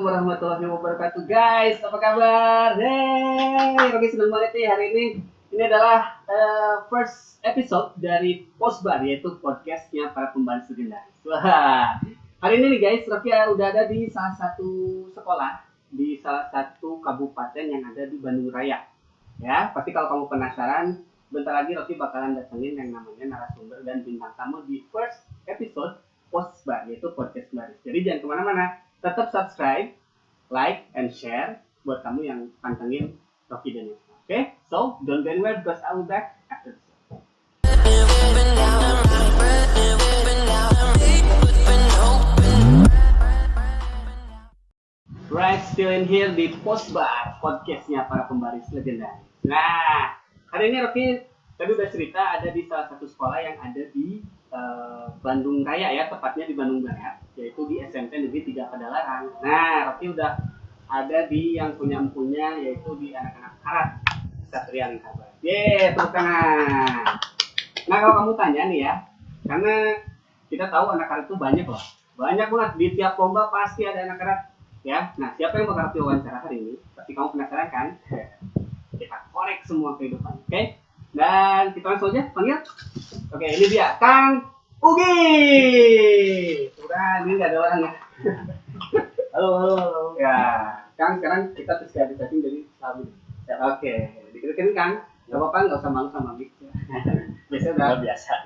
warahmatullahi wabarakatuh, guys. Apa kabar? Hey, Rocky senang banget nih hari ini. Ini adalah first episode dari Postbar, yaitu podcastnya para pembaris legendaris. Wah, hari ini nih guys, Rocky udah ada di salah satu sekolah di salah satu kabupaten yang ada di Bandung Raya. Ya, pasti kalau kamu penasaran, bentar lagi Rocky bakalan datengin yang namanya narasumber dan bintang tamu di first episode Postbar, yaitu podcast baris. Jadi jangan kemana-mana, tetap subscribe, like, and share buat kamu yang pantengin Rocky dan Yusma. Okay? So, don't go anywhere because I will be back after this. Right, still in here di Postbar, podcastnya para pembaris legendaris. Nah, hari ini Rocky tadi udah cerita ada di salah satu sekolah yang ada di Bandung Raya ya, tepatnya di Bandung Barat, yaitu di SMP Negeri 3 Padalarang. Nah, Rocky udah ada di yang punya empunya, yaitu di anak-anak karat Satria Lingkaran. Tepuk tangan. Nah, kalau kamu tanya nih ya, karena kita tahu anak karat itu banyak loh, banyak banget, di tiap lomba pasti ada anak karat ya. Nah, siapa yang bakal diwawancara hari ini? Pasti kamu penasaran kan? Kita korek semua kehidupan, oke? Dan kita langsung aja panggil. Oke, ini dia Kang Ugi. Udah, ini nggak ada orang ya. Halo. Ya, Kang, sekarang kita setting jadi sahabat. Ya, oke, diketin Kang. Gak apa-apa, nggak usah malu sama Mik. Biasa udah biasa.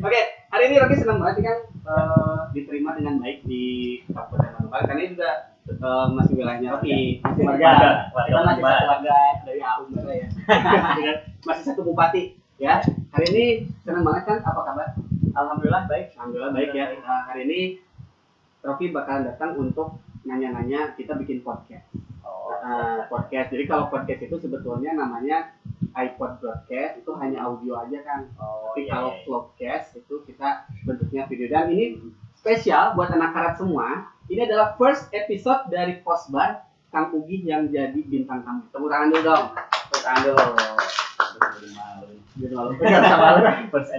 Oke, hari ini Rocky senang banget kan diterima dengan baik di Kabupaten Bandung Barat. Karena ini juga masih wilayahnya Rocky, masih warga. Kita masih satu warga dari AUM ya. Masih satu bupati. Ya, hari ini senang banget kan? Apa kabar? Alhamdulillah baik. Alhamdulillah baik ya. Hari ini Rocky bakalan datang untuk nanya-nanya, kita bikin podcast. Podcast. Jadi kalau podcast itu sebetulnya namanya iPod broadcast, itu hanya audio aja kan. Tapi kalau vlogcast itu kita bentuknya video. Dan ini spesial buat anak karat semua. Ini adalah first episode dari Postbar Kang Ugi yang jadi bintang tamu. Tepuk tangan dulu dong. Tepuk tangan dulu. First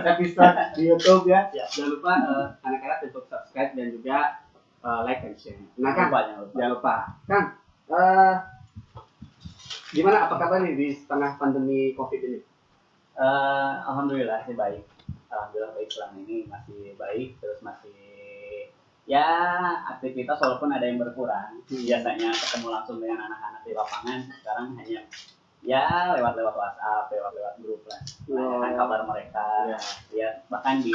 episode di YouTube ya. Jangan lupa anak-anak untuk subscribe dan juga like and share. Nah Kang, jangan lupa. Kang, gimana, apa kabar nih di setengah pandemi COVID ini? Alhamdulillah sih baik. Alhamdulillah baik, selama ini masih baik, terus masih ya aktivitas walaupun ada yang berkurang. Biasanya ketemu langsung dengan anak-anak di lapangan, sekarang hanya ya lewat WhatsApp, lewat grup lah. Menanyakan kabar mereka. Ya bahkan di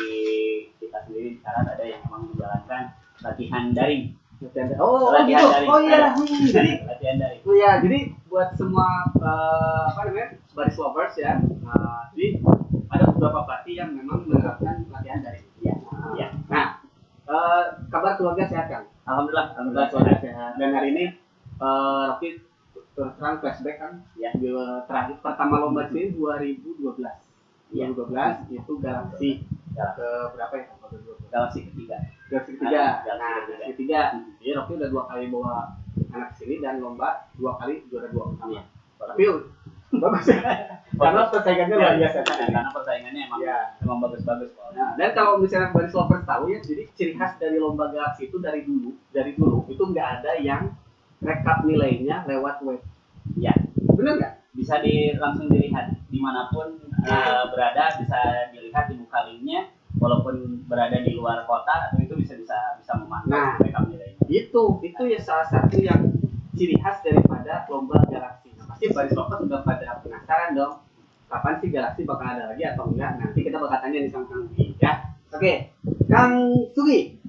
kita sendiri sekarang ada yang memang menjalankan latihan daring. Latihan gitu. Daring. Oh iya. Jadi latihan daring. Oh ya, jadi buat semua baris lovers ya. Jadi ada beberapa pelatih yang memang menerapkan latihan daring. Ya. Nah, kabar keluarga sehat kan? Alhamdulillah Keluarga sehat. Dan hari ini Rocky terang flashback kan? Ya. Terakhir pertama lomba sini 2012. 2012 itu Galaxy ke berapa ya? Galaxy ketiga. Galaxy ketiga. Jadi Rocky udah 2 kali bawa anak sini dan lomba 2 kali juara 2 pertama. Tapi bagus ya. Karena persaingannya luar biasa. Karena persaingannya emang bagus-bagus kok. Nah, dan kalau misalnya baris lovers tahu ya, jadi ciri khas dari lomba Galaxy itu dari dulu itu nggak ada yang rekap nilainya lewat web. Ya, benar nggak? Bisa langsung dilihat dimanapun berada, bisa dilihat dibuka linknya, walaupun berada di luar kota atau itu bisa memantau rekap nilainya. Itu ya salah satu yang ciri khas daripada lomba Galaxy. Pasti baris lovers sudah pada penasaran dong, kapan sih Galaxy bakal ada lagi atau enggak? Nanti kita bakal tanya nih sama Kang Sugi ya. Oke, Kang Sugi,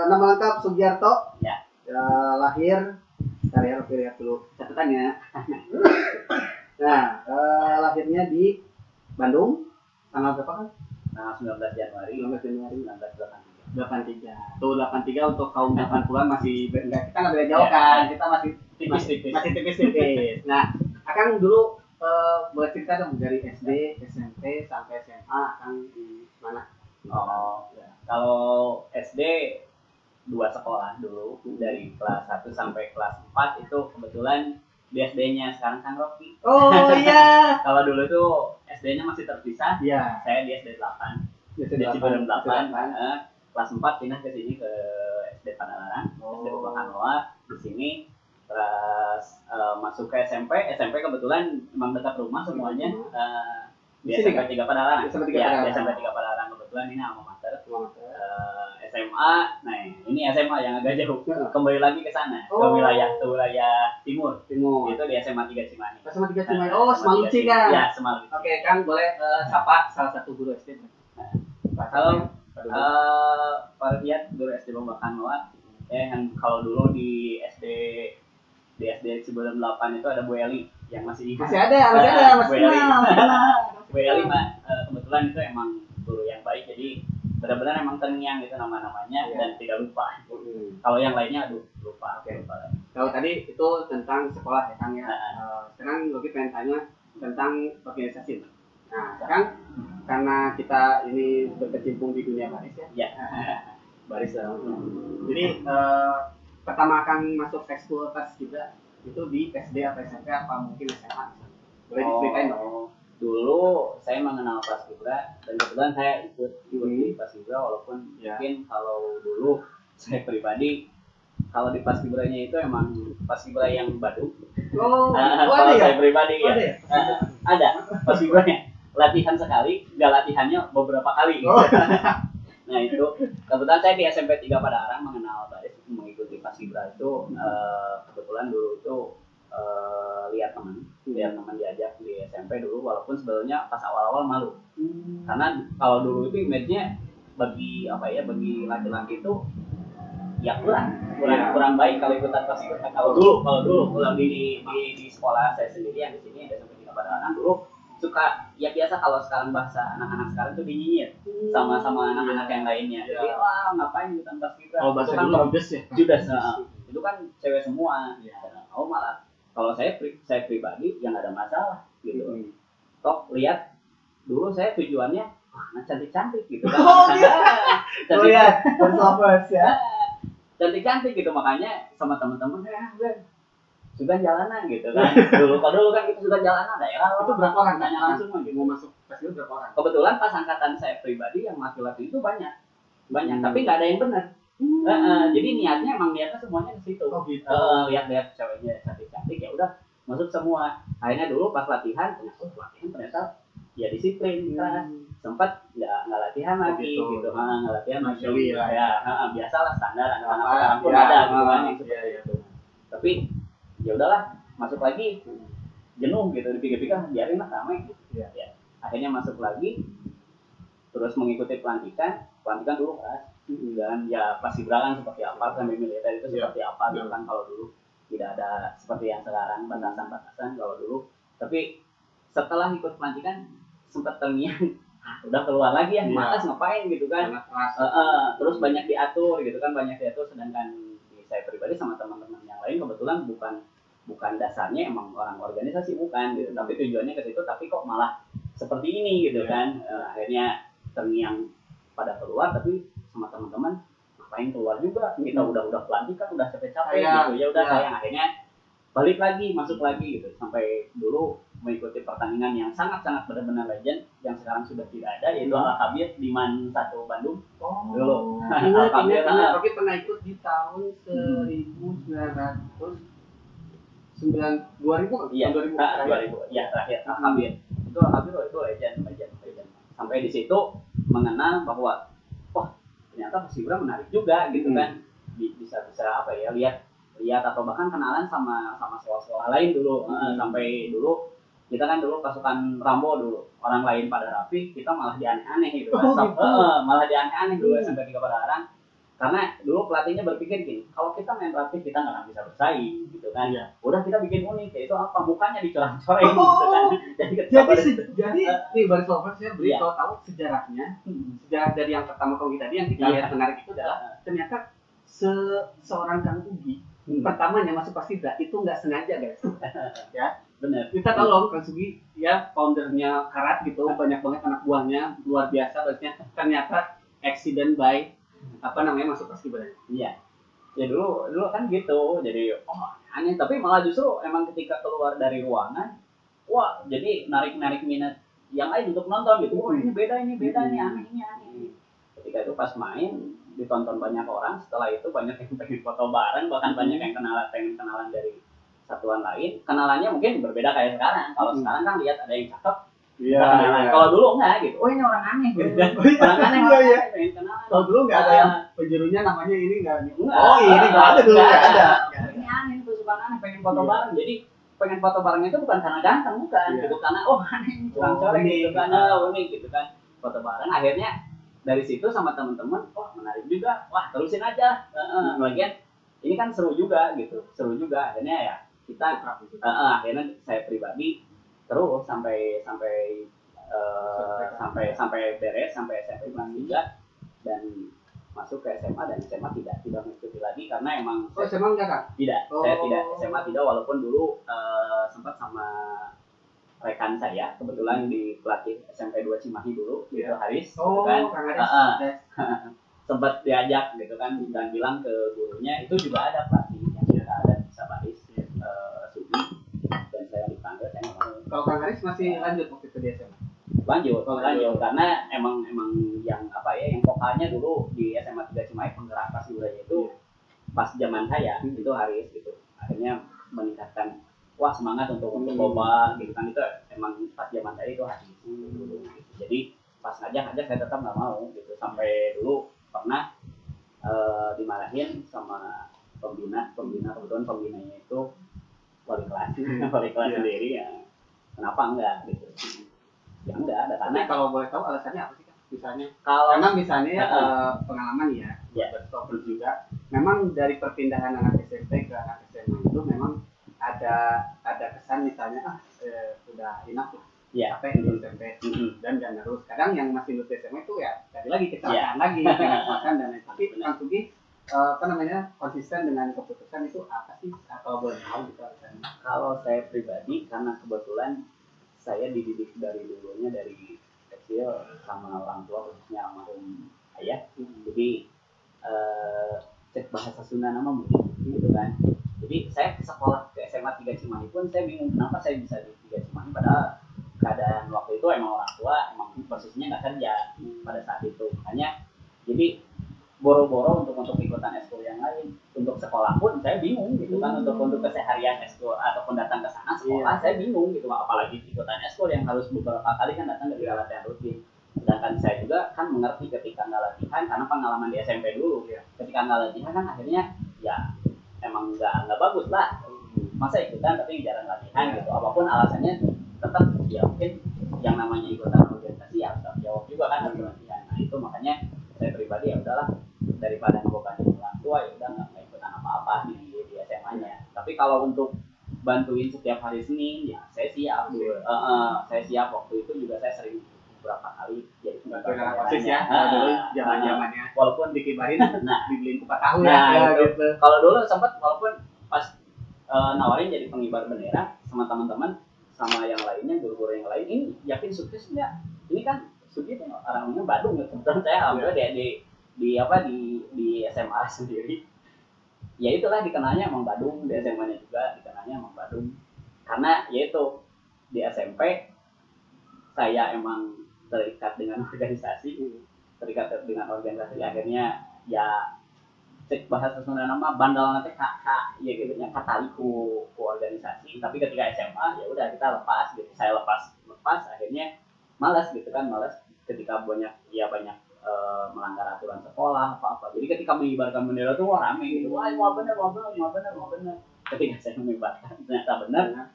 nama lengkap Sugiarto. Ya. Lahir, karya Rocky lihat dulu catatannya. Nah, lahirnya di Bandung tanggal berapa kan? Tanggal 19 Januari 1983. Tuh 83 untuk kaum 80-an masih enggak, kita enggak beda jauh kan. Kita masih tipis-tipis. Nah, Akang dulu boleh cerita dong dari SD, SMP sampai SMA Akang di mana? Kalau SD 2 sekolah dulu, dari kelas 1 sampai kelas 4 itu kebetulan di SD-nya sekarang Kang Rocky. Oh iya. Kalau dulu tuh SD-nya masih terpisah. Iya. Saya di SD 8. Di Ciberem 8. kelas 4 pindah ke sini ke SD Padalarang, SD Babakan Loa di sini. Terus masuk ke SMP kebetulan memang dekat rumah semuanya. Di SMP 3 Padalarang. Di SMP 3 Padalarang kebetulan ini alma mater. SMA, nah ini SMA yang agak jauh. Kembali lagi ke sana, ke wilayah timur. Itu di SMA 3 Cimahi. SMA 3 Cimahi. Semaluci kan? Ya, Semaluci. Oke, Kang boleh sapa salah satu guru SD. Halo, Pak Rian, guru SD Babakan Loa. Yang kalau dulu di SD Cibodas 8 itu ada Bu Eli yang masih ada, Bu Eli. Bu Eli kebetulan itu emang guru yang baik, jadi benar-benar emang terngiang gitu nama-namanya dan tidak lupa. Kalau yang lainnya lupa. Kalau tadi itu tentang sekolah ya Kang ya. Sekarang Logi pengen tanya tentang organisasi. Nah, sekarang karena kita ini berkecimpung di dunia baris ya. Baris lah. Jadi pertama Kang masuk ekskul paskibra itu di SD atau SMP apa mungkin SMA? Boleh diceritain dong? Dulu saya mengenal paskibra dan kebetulan saya ikut di paskibra walaupun mungkin kalau dulu saya pribadi kalau di paskibranya itu emang paskibra yang Badung. Kalau saya pribadi ada paskibranya latihan sekali, nggak latihannya beberapa kali. Nah itu kebetulan saya di SMP 3 Padalarang mengenal baris mengikuti paskibra itu kebetulan dulu itu lihat teman diajak di SMP dulu walaupun sebenarnya pas awal-awal malu karena kalau dulu itu image-nya bagi laki-laki itu ya kurang baik kalau ikutan paskibra. Kalau dulu di sekolah saya sendiri yang di sini ada SMP 3 Padalarang dulu suka ya biasa kalau sekarang bahasa anak-anak sekarang tuh dinyinyir sama anak-anak yang lainnya. Jadi wah ngapain ikutan paskibra? Oh bahasa dulu Judes itu kan cewek semua. Oh malah kalau saya pribadi yang ada masalah gitu. Toh lihat dulu saya tujuannya cantik-cantik gitu kan. Cantik-cantik gitu makanya sama teman-teman sudah jalanan gitu kan. Dulu kan kita sudah jalanan daerah. Itu berapa orang tanya langsung gitu. Mau masuk paskibra berapa orang? Kebetulan pas angkatan saya pribadi yang laki-laki itu banyak tapi nggak ada yang benar. Jadi niatnya semuanya ke situ. Lihat ceweknya cantik-cantik ya udah masuk semua. Akhirnya dulu pas latihan ternyata ya disiplin keras. Sempat nggak latihan lagi gitu. Nggak latihan lagi. Biasalah standar anak-anak sekarang pun ada gitu kan yang seperti itu. Tapi ya udahlah masuk lagi jenuh gitu dipikir-pikir biarin lah ramai gitu. Akhirnya masuk lagi terus mengikuti pelantikan dulu keras dan ya paskibra kan seperti apa sampai militer itu seperti apa gitu kan kalau dulu tidak ada seperti yang sekarang batasan kalau dulu. Tapi setelah ikut pelantikan sempat terngiang udah keluar lagi malas ngapain gitu kan. Terus banyak diatur gitu kan sedangkan saya pribadi sama teman-teman yang lain kebetulan bukan dasarnya emang orang organisasi bukan gitu tapi tujuannya ke situ tapi kok malah seperti ini gitu kan. Akhirnya terngiang pada keluar tapi sama teman-teman ngapain keluar juga kita udah pelantikan udah capek-capek gitu ya udah sayang akhirnya balik lagi masuk lagi gitu sampai dulu mengikuti pertandingan yang sangat-sangat benar-benar legend yang sekarang sudah tidak ada yaitu Al-Kabir di Man 1 Bandung. Dulu ingat Rocky pernah ikut di tahun 2000 iya 2000 ya terakhir Al-Kabir itu legend sampai di situ mengenal bahwa ternyata paskibra menarik juga gitu kan bisa lihat atau bahkan kenalan sama sekolah-sekolah lain dulu. Sampai dulu kita kan dulu pasukan Rambo dulu orang lain pada rapi kita malah dianeh-aneh gitu kan. Malah dianeh-aneh dulu sampai 3 Padalarang karena dulu pelatihnya berpikir gini kalau kita main rapi kita nggak bisa bersaing gitu kan. Udah kita bikin unik yaitu apa mukanya dicoreng-coreng gitu kan. Jadi nih baris lovers saya beritahu tahu sejarah dari yang pertama kali tadi yang kita lihat menarik itu adalah ternyata seorang Kang Ugi pertamanya masuk paskibra itu nggak sengaja guys. Ya benar. Kita tahu loh Kang Ugi ya foundernya Karat gitu banyak banget anak buahnya luar biasa ternyata accident by masuk paskibra. Iya. Ya dulu kan gitu. Jadi aneh tapi malah justru emang ketika keluar dari ruangan jadi narik minat yang lain untuk nonton gitu. Ini beda nih aneh. Ketika itu pas main ditonton banyak orang, setelah itu banyak yang pengen foto bareng, bahkan banyak yang pengen kenalan dari satuan lain. Kenalannya mungkin berbeda kayak sekarang. Kalau sekarang kan lihat ada yang cakep, kalau dulu enggak gitu. Oh ini orang aneh gitu kan. Orang aneh pengen kenalan. Kalau dulu nggak ada yang penjurunya namanya ini nggak. Oh ini nggak ada dulu nggak ada. Ini aneh tuh suka aneh pengen foto bareng. Jadi pengen foto bareng itu bukan karena ganteng, bukan gitu, karena aneh kurang coret gitu, karena unik gitu kan. Foto bareng akhirnya dari situ sama teman-teman, menarik juga, terusin aja. Lagian ini kan seru juga gitu, akhirnya ya kita akhirnya saya pribadi terus sampai beres sampai SMP kelas 3 dan masuk ke SMA, dan SMA tidak mengikuti lagi karena emang SMA enggak kan? Tidak, saya tidak SMA tidak, walaupun dulu sempat sama rekan saya kebetulan di pelatih SMP 2 Cimahi dulu, itu Haris, gitu kan. Sempat diajak gitu kan, dan bilang ke gurunya itu juga ada pelatih yang kita ada bisa Haris, Sugi, dan saya dipanggil, saya nggak mau. Kalau Kang Haris masih lanjut waktu itu di SMA? Lanjut karena emang yang yang vokalnya dulu di SMA 3 Cimahi, penggerak pas budaya itu pas zaman saya itu Haris gitu, akhirnya meningkatkan semangat untuk coba gitu kan, itu emang pas zaman saya itu Haris dulu gitu. Jadi pas ngajak saya tetap nggak mau gitu, sampai dulu pernah dimarahin sama pembina kebetulan pembinanya itu wali kelas sendiri ya, kenapa enggak gitu. Ya enggak ada, karena kalau boleh tahu alasannya apa sih kan? Misalnya kalau misalnya pengalaman ya berstopper juga, memang dari perpindahan anak SMP ke anak SMA itu memang ada kesan misalnya udah enough capek di SMP dan terus kadang yang masih lulus SMA itu ya tadi lagi kecelakaan lagi kecelakaan dan lain. Tapi Kang Sugi konsisten dengan keputusan itu apa sih, atau boleh tahu gitu alasannya? Kalau saya pribadi, karena kebetulan saya dididik dari dulunya dari kecil sama orang tua, khususnya almarhum ayah. Jadi cek bahasa Sunda nama mungkin gitu kan. Jadi saya ke sekolah ke SMA 3 Cimahi pun saya bingung kenapa saya bisa di 3 Cimahi, padahal keadaan waktu itu emang orang tua emang posisinya nggak kerja pada saat itu. Makanya jadi boro-boro untuk ikutan eskul yang lain, untuk sekolah pun saya bingung gitu kan, untuk keseharian eskul ataupun datang ke sana sekolah saya bingung gitu, apalagi ikutan eskul yang harus beberapa kali kan datang dari latihan rutin. Sedangkan saya juga kan mengerti ketika nggak latihan, karena pengalaman di SMP dulu, ketika nggak latihan kan akhirnya ya emang nggak bagus lah, masa ikutan tapi jarang latihan gitu, apapun alasannya tetap ya mungkin yang namanya ikutan organisasi ya harus jawab juga kan, harus latihan. Nah itu makanya saya pribadi ya udahlah, daripada ngebebanin orang tua ya udah nggak ikutan apa-apa di SMA-nya. Tapi kalau untuk bantuin setiap hari Senin ya saya siap. Saya siap, waktu itu juga saya sering beberapa kali jadi persis ya dulu zaman-zamannya, walaupun dikibarin dibeliin kupat tahu gitu. Kalau dulu sempat walaupun pas nawarin jadi pengibar bendera sama teman-teman sama yang lainnya, guru-guru yang lain, ini yakin sukses nggak? Ini kan Sugi itu orangnya Badung ya, kebetulan saya alhamdulillah di SMA sendiri ya itulah dikenalnya emang Badung, di SMA-nya juga dikenalnya emang Badung, karena yaitu di SMP saya emang terikat dengan organisasi akhirnya ya cek bahasa Sunda nama bandal nanti kakak ya gitu nya kataliku organisasi. Tapi ketika SMA ya udah kita lepas gitu, saya lepas akhirnya malas ketika banyak melanggar aturan sekolah apa. Jadi ketika mengibarkan bendera tuh rame gitu, mau bener. Ketika saya mengibarkan ternyata benar,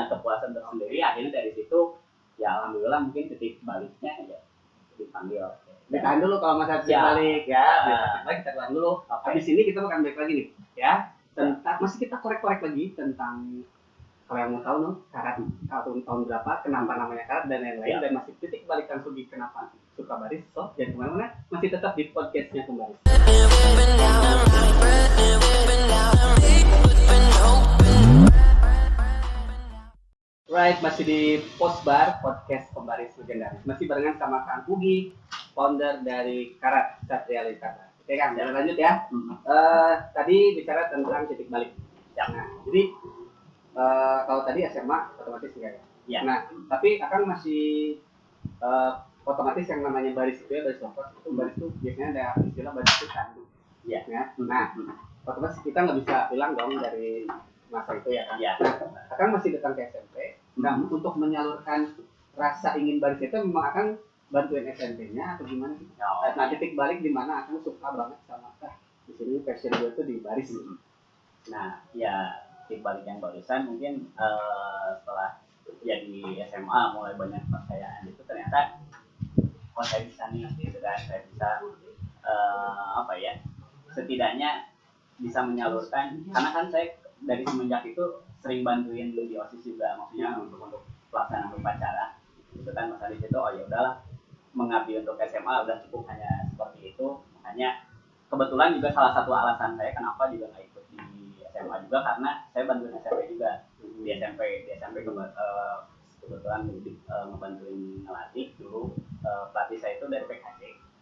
kepuasan tersendiri. Akhirnya dari situ ya alhamdulillah mungkin titik baliknya ya dipanggil. Ditahan dulu kalau masa titik balik ya, kita tahan dulu. Habis ini kita akan balik lagi nih ya, tentang masih kita korek-korek lagi tentang kalau yang mau tahu karat tahun berapa, kenapa namanya karat dan lain-lain, dan masih titik balik Kang Sugi kenapa suka baris. So jangan kemana-mana, masih tetap di podcastnya Pembaris. Right, masih di Postbar Podcast Pembaris Legendaris, masih barengan sama Kang Ugi, founder dari Karat Satria Litara. Oke Kang, jalan lanjut ya. Tadi bicara tentang titik balik. Nah, jadi kalau tadi SMA otomatis enggak ya. Nah, tapi Akang masih otomatis yang namanya baris itu ya, baris lokal itu baris itu biasanya ada istilah baris itu kandu. Iya. Ya. Nah, otomatis kita nggak bisa hilang dong dari masa itu ya kan. Iya. Nah, Akang masih datang ke SMP. Nah, untuk menyalurkan rasa ingin baris itu memang akan bantuin SMP-nya atau gimana sih? Nah, titik balik di mana Akang suka banget sama di sini passion gue tuh di baris. Nah, ya titik balik yang barusan mungkin setelah jadi SMA mulai banyak percayaan itu ternyata saya bisa nih gitu kan, saya bisa apa ya, setidaknya bisa menyalurkan, karena kan saya dari semenjak itu sering bantuin di OSIS juga, maksudnya untuk pelaksanaan upacara itu kan masa di situ. Oh ya udahlah, mengabdi untuk SMA udah cukup hanya seperti itu. Makanya kebetulan juga salah satu alasan saya kenapa juga nggak ikut di SMA juga, karena saya bantuin SMP juga di SMP kebetulan ngebantuin ngelatih dulu. Pelatih saya itu dari PKC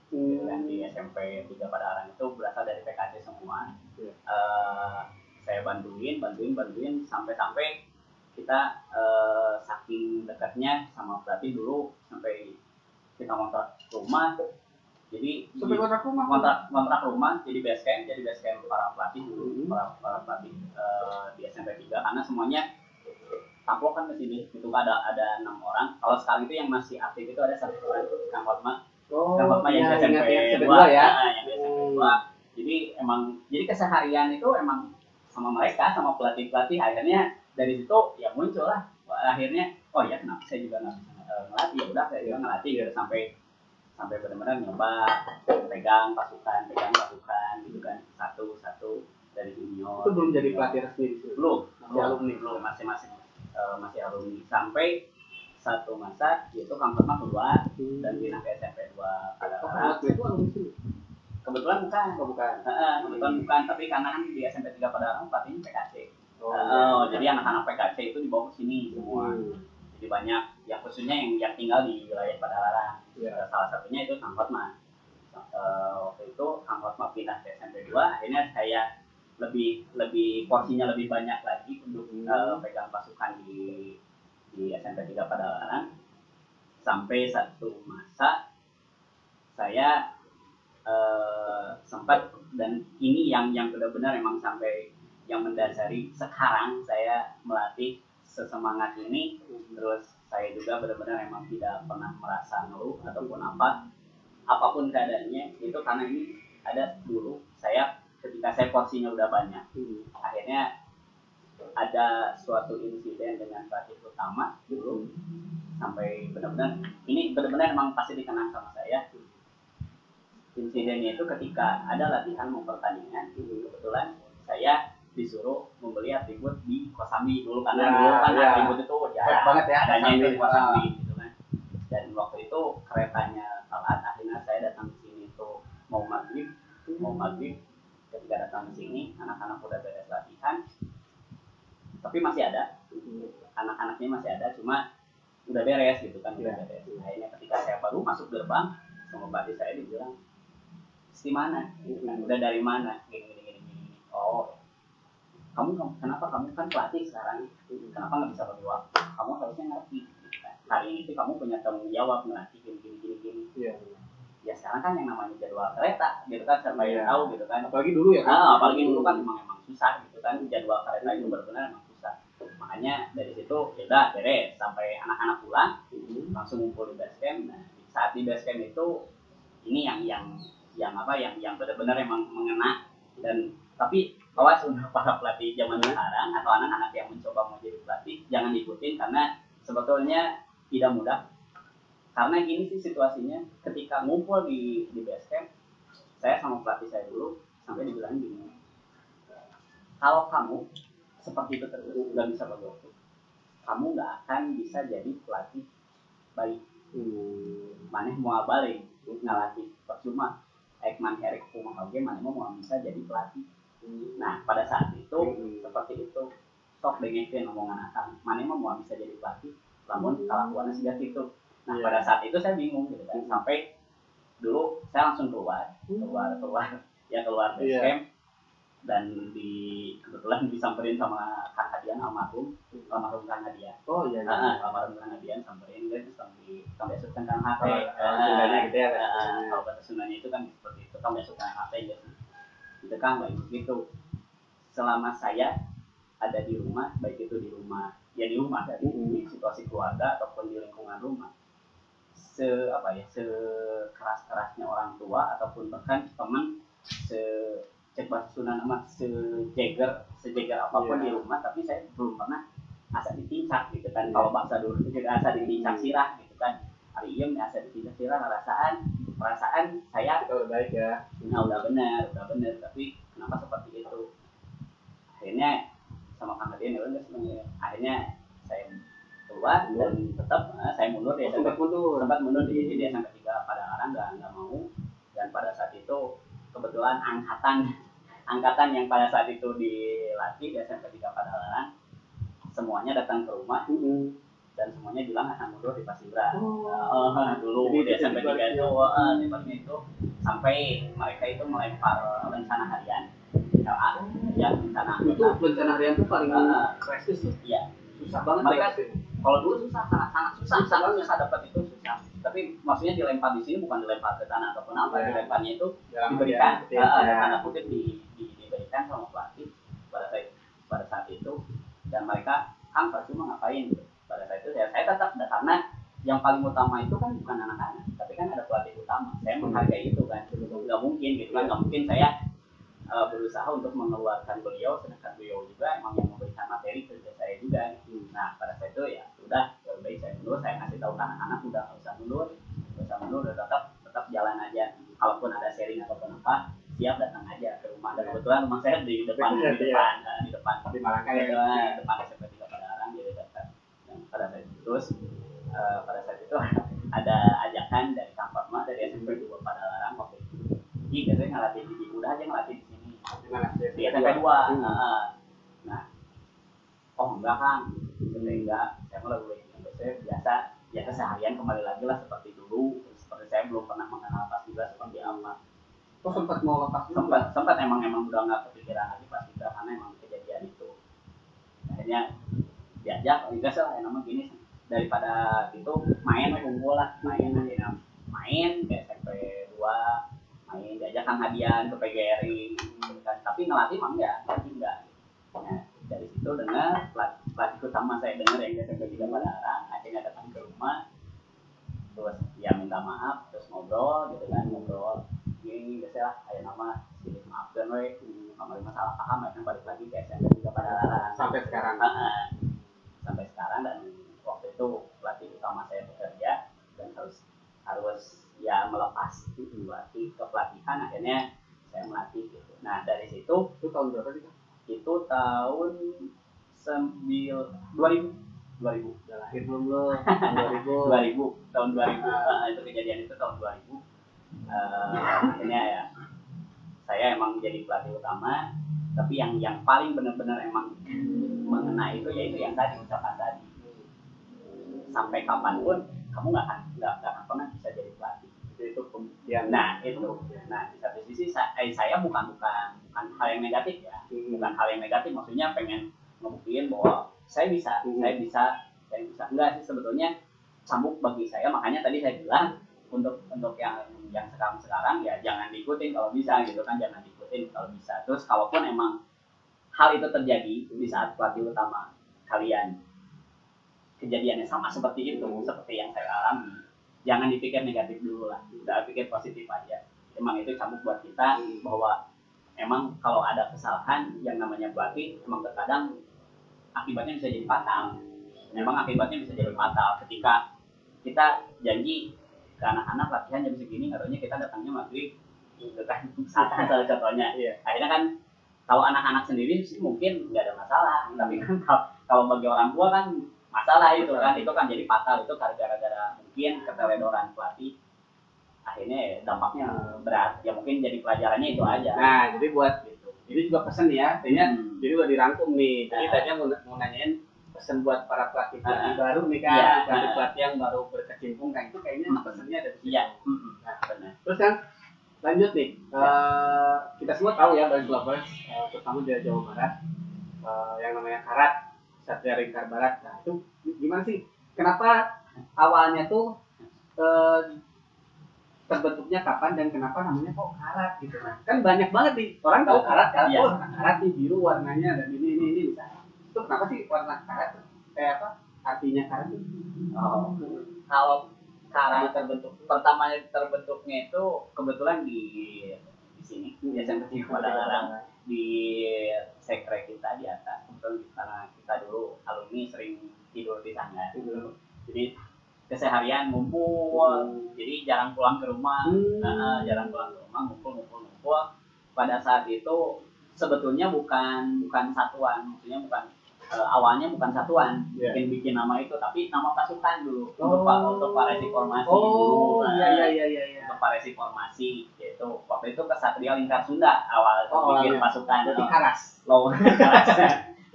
gitu kan, di SMP 3 Padalarang itu berasal dari PKC semua. Saya bantuin sampai kita saking dekatnya sama pelatih dulu sampai kita kontrak rumah. Jadi sampai kontrak rumah jadi base camp para pelatih dulu, para pelatih di SMP 3, karena semuanya tampok kan ke sini. Itu ada 6 orang. Kalau sekarang itu yang masih aktif itu ada 1 orang, Kang Hotma. Kang Hotma yang SMP 2 ya. Yang SMP 2. Jadi jadi keseharian itu emang sama mereka, sama pelatih-pelatih. Akhirnya dari situ ya muncul lah. Akhirnya oh ya kenapa saya juga nggak bisa ngelatih, ya udah saya juga ngelatih gitu sampai benar-benar nyoba pegang pasukan gitu kan, satu dari junior. Itu belum jadi pelatih resmi di sini. Belum, alumni. Masih alumni sampai satu masa itu Kang Hotma keluar dan pindah ke SMP 2 Padalarang. Itu alumni sini. Kebetulan bukan. Kebetulan bukan, tapi karena kan di SMP 3 Padalarang pelatihnya PKC. Jadi anak-anak PKC itu dibawa ke sini semua. Jadi banyak yang khususnya yang tinggal di wilayah Padalarang. Salah satunya itu Kang Hotma. Waktu itu Kang Hotma pindah ke SMP 2, akhirnya saya lebih porsinya lebih banyak lagi untuk pegang pasukan di SMP 3 Padalarang. Sampai satu masa saya sempat, dan ini yang benar-benar emang sampai yang mendasari sekarang saya melatih sesemangat ini. Terus saya juga benar-benar emang tidak pernah merasa ngeluh ataupun apapun keadaannya itu, karena ini ada dulu saya ketika saya porsinya udah banyak, akhirnya ada suatu insiden dengan pelatih utama dulu, sampai benar-benar ini benar-benar emang pasti dikenang sama saya. Insidennya itu ketika ada latihan mau pertandingan, kebetulan saya disuruh membeli atribut di Kosambi dulu, karena dulu kan atribut itu banget ya, adanya itu di Kosambi gitu kan. Dan waktu itu keretanya telat, akhirnya saya datang ke sini tuh mau maghrib. Ketika datang ke sini anak-anak udah beres latihan, tapi masih ada anak-anaknya masih ada, cuma udah beres gitu kan, udah beres. Akhirnya ketika saya baru masuk gerbang, sama pelatih saya dibilang, di mana? Udah dari mana? Gini. Oh, kamu kenapa kamu kan pelatih sekarang? Kenapa nggak bisa bagi waktu? Kamu harusnya ngerti. Hari ini kamu punya tanggung jawab ngelatih gini. Ya sekarang kan yang namanya jadwal kereta gitu kan, siapa yang tahu gitu kan. Apalagi dulu ya kan. Apalagi dulu kan emang susah gitu kan, jadwal kereta itu benar-benar emang susah. Makanya dari situ ya udah beres, sampai anak-anak pulang langsung ngumpul di base camp. Nah, saat di base camp itu ini yang benar-benar emang mengena. Dan tapi awas untuk para pelatih zaman sekarang atau anak-anak yang mencoba mau jadi pelatih, jangan diikutin, karena sebetulnya tidak mudah. Karena gini sih situasinya, ketika ngumpul di base camp, saya sama pelatih saya dulu sampai dibilang gini, kalau kamu seperti itu terus nggak bisa bagi waktu, kamu nggak akan bisa jadi pelatih baik. Maneh mau balik ngelatih percuma, Ekman Herik kumaha oge maneh mau bisa jadi pelatih. Nah pada saat itu seperti itu, sok dengekeun omongan akang, maneh mau bisa jadi pelatih, lamun kalakuanna siga kitu. Nah pada saat itu saya bingung gitu kan, sampai dulu saya langsung keluar base camp, dan kebetulan disamperin sama Kang Hadian, almarhum Kang Hadian. Almarhum Kang Hadian samperin, terus Kamu besok tentang HP. Kalau Sundanya gitu ya. Kalau bahasa Sundanya itu kan seperti itu. Kamu besok tentang HP gitu. Itu kan baik begitu. Selama saya ada di rumah, baik itu di rumah, ya di rumah dari di situasi keluarga ataupun di lingkungan rumah, sekeras-kerasnya orang tua ataupun bahkan teman, cek bahasa Sunda nama sejeger apapun di rumah, tapi saya belum pernah asa ditincak gitu kan. Kalau bahasa dulu itu juga asa ditincak sirah gitu kan. Hari ini asa ditincak sirah, perasaan saya kita udah baik ya. Nah, udah benar, tapi kenapa seperti itu? Akhirnya sama Kang Adian ya udah sebenarnya. Akhirnya saya keluar dan tetap saya mundur ya. Sempat mundur di SMP 3 Padalarang, nggak mau. Dan pada saat itu kebetulan angkatan yang pada saat itu dilatih di SMP 3 Padalarang semuanya datang ke rumah dan semuanya bilang akan mundur di Pacibrah. Dulu di SMP 3 itu sampai mereka itu melempar rencana harian. Ya rencana harian tuh paling krisis tuh. Iya. Susah banget mereka kalau dulu sangat susah dapat itu susah. Tapi maksudnya dilempar di sini bukan dilempar ke tanah ataupun apa, dilemparnya itu diberikan tanda kutip diberikan sama pelatih pada saat itu, dan mereka kan cuma ngapain gitu. Pada saat itu saya tetap karena yang paling utama itu kan bukan anak-anak, tapi kan ada pelatih utama. Saya menghargai itu kan, nggak mungkin gitu kan, nggak mungkin saya berusaha untuk mengeluarkan beliau, sedangkan beliau juga emang yang memberikan materi kerja saya juga. Nah pada saat itu ya udah baik saya mundur, saya ngasih tahu anak-anak udah nggak usah mundur, tetap jalan aja. Kalaupun ada sharing ataupun apa, siap datang aja ke rumah. Dan kebetulan rumah saya di depan di Malaka ya, depan SMP 3 Padalarang, jadi dekat. Dan pada saat itu pada saat itu ada ajakan dari Kang Fatma dari SMP 2 Padalarang waktu itu. Jadi biasanya ngelatih di mudah aja ngelatih di sini. Di SMP 2. Nah, oh enggak Kang, enggak. Saya mau lagi biasa seharian kembali lagi lah seperti dulu. Seperti saya belum pernah mengenal Pacibrah seperti apa. Oh sempat mau lepas dulu? Sempat emang udah nggak kepikiran lagi Pacibrah karena emang kejadian itu. Akhirnya diajak, enggak salah yang namanya gini, daripada itu main unggul lah, main ke SMP 2, main diajak Kang Hadian ke PGRI kan. Tapi ngelatih mah enggak. Nah, dari situ dengar pelatih utama saya dengar yang SMP 3 Padalarang akhirnya datang ke rumah, terus ya minta maaf, terus ngobrol gitu kan, ini biasalah kayak nama sedikit maafkan we kamari masalah paham ya kan, balik lagi ke SMP 3 Padalarang sampai sekarang. Dan waktu itu pelatih utama saya bekerja dan harus ya melepas pelatih ke pelatihan, akhirnya saya melatih gitu. Nah dari situ itu tahun berapa sih? Itu tahun 2000. Udah lahir belum lo? 2000 tahun 2000. Itu kejadian itu tahun 2000. Akhirnya ya saya emang jadi pelatih utama, tapi yang paling benar-benar emang mengena itu yaitu yang tadi ucapan tadi. Sampai kapanpun kamu nggak akan pernah bisa jadi pelatih. Itu Nah di satu sisi saya bukan hal yang negatif ya, bukan hal yang negatif, maksudnya pengen ngebuktiin bahwa saya bisa enggak sih sebetulnya. Cambuk bagi saya, makanya tadi saya bilang untuk yang sekarang ya jangan diikutin kalau bisa gitu kan, jangan diikutin kalau bisa. Terus kalaupun emang hal itu terjadi di saat pelatih utama kalian kejadiannya sama seperti itu, seperti yang saya alami, jangan dipikir negatif dulu lah, udah pikir positif aja. Emang itu cambuk buat kita bahwa emang kalau ada kesalahan yang namanya pelatih, emang terkadang akibatnya bisa jadi fatal. Memang akibatnya bisa jadi fatal ketika kita janji ke anak-anak latihan jam segini, katanya kita datangnya maghrib, gitu kan, salah contohnya. Akhirnya kan kalau anak-anak sendiri sih mungkin nggak ada masalah, tapi kan kalau bagi orang tua kan masalah itu kan jadi fatal. Itu gara-gara mungkin keteledoran pelatih, akhirnya dampaknya berat. Ya mungkin jadi pelajarannya itu aja. Nah jadi buat gitu, ini juga pesan ya, jadi udah dirangkum nih. Jadi tadi mau nanyain pesan buat para pelatih baru nih kan, pelatih yang baru berkecimpung kan, itu kayaknya pesannya ada di sini. Nah, benar. Terus kan lanjut nih, kita semua tahu ya Baris Lovers, terutama di Jawa Barat, yang namanya karat, Satria Lingkar Barat. Nah itu gimana sih? Kenapa awalnya tuh eh, terbentuknya kapan dan kenapa namanya kok karat gitu kan banyak banget nih orang tahu karat kan Iya. karat nih biru warnanya dan ini misalnya itu kenapa sih warna karat kayak apa artinya karat itu Oh, kalau karat pertamanya terbentuknya itu kebetulan di sini di SMP Padalarang di sekre kita di atas kebetulan karena kita dulu alumni sering tidur di sana jadi keseharian ngumpul jadi jarang pulang ke rumah jarang pulang ke rumah ngumpul pada saat itu sebetulnya bukan satuan maksudnya bukan awalnya bukan satuan bikin nama itu tapi nama pasukan dulu untuk paresi formasi dulu untuk paresi formasi yaitu waktu itu Kesatria Lingkar Sunda awal bikin pasukan karas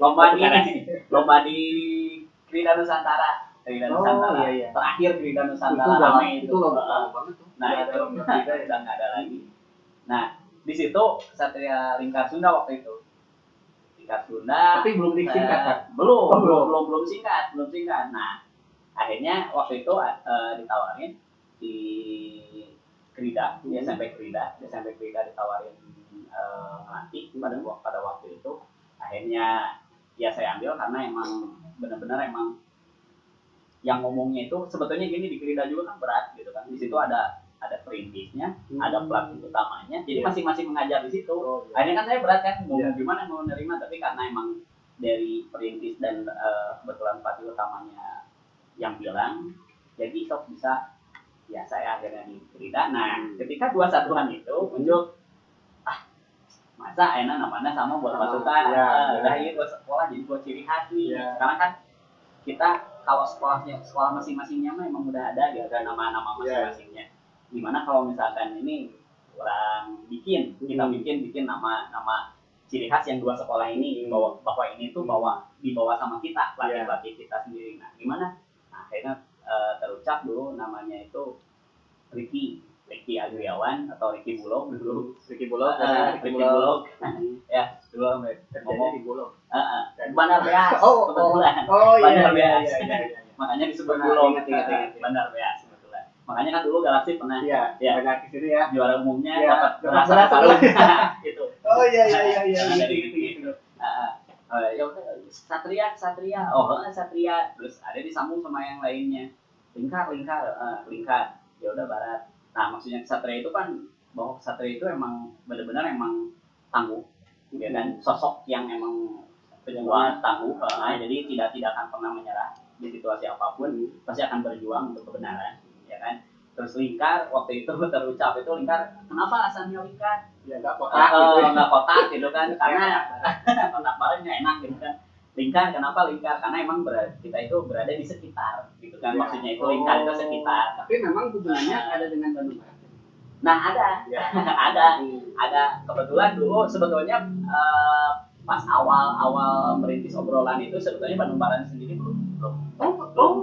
lomba di Krida Nusantara terakhir Krida Nusantara ramai itu banget tuh nah itu udah nggak ada lagi nah di situ Kesatria Lingkar Sunda waktu itu Sunda tapi belum disingkat kan? belum singkat nah akhirnya waktu itu ditawarin di Krida di SMP Krida ditawarin ngelatih pada waktu itu akhirnya ya saya ambil karena emang benar-benar emang yang ngomongnya itu sebetulnya gini di Krida juga kan berat gitu kan di situ ada perintisnya, ada pelatih utamanya, jadi masing-masing mengajar di situ. Akhirnya kan saya berat kan, mau gimana mau nerima, tapi karena emang dari perintis dan kebetulan pelatih utamanya yang bilang, jadi sok bisa, ya saya akhirnya di Krida. Nah, ketika dua satuan itu muncul, masa enak namanya sama buat pasukan, udah ini buat sekolah jadi buat ciri khas nih. Sekarang kan kita kalau sekolah masing-masingnya memang udah ada ya ada nama-nama masing-masingnya. Gimana kalau misalkan ini orang kita bikin nama ciri khas yang dua sekolah ini bahwa ini tuh dibawa sama kita pelatih kita sendiri. Nah gimana? Nah akhirnya terucap dulu namanya itu Ricky Agriawan atau Ricky Bulog dulu. Ricky Bulog ya dulu ngomong di Bulog. Bandar Beas. Bandar Beas. Makanya disebut Bulog. Bandar Beas. Makanya kan dulu Galaxy pernah banyak di sini ya juara umumnya dapat berasa gitu. Iya gitu. Ya udah Satria terus ada disambung sama yang lainnya Lingkar ya udah Barat. Nah maksudnya Satria itu kan bahwa Satria itu emang benar-benar emang tangguh ya kan sosok yang emang pejuang tangguh jadi tidak akan pernah menyerah di situasi apapun pasti akan berjuang untuk kebenaran ya kan. Terus Lingkar waktu itu terucap itu Lingkar kenapa asalnya Lingkar ya nggak kotak gitu kan karena kontak barengnya enak gitu kan. Lingkar kenapa Lingkar karena emang kita itu berada di sekitar gitu kan maksudnya itu Lingkar itu sekitar tapi memang hubungannya ada dengan Bandung Barat. Nah ada kebetulan dulu sebetulnya pas awal merintis obrolan itu sebetulnya Bandung Barat sendiri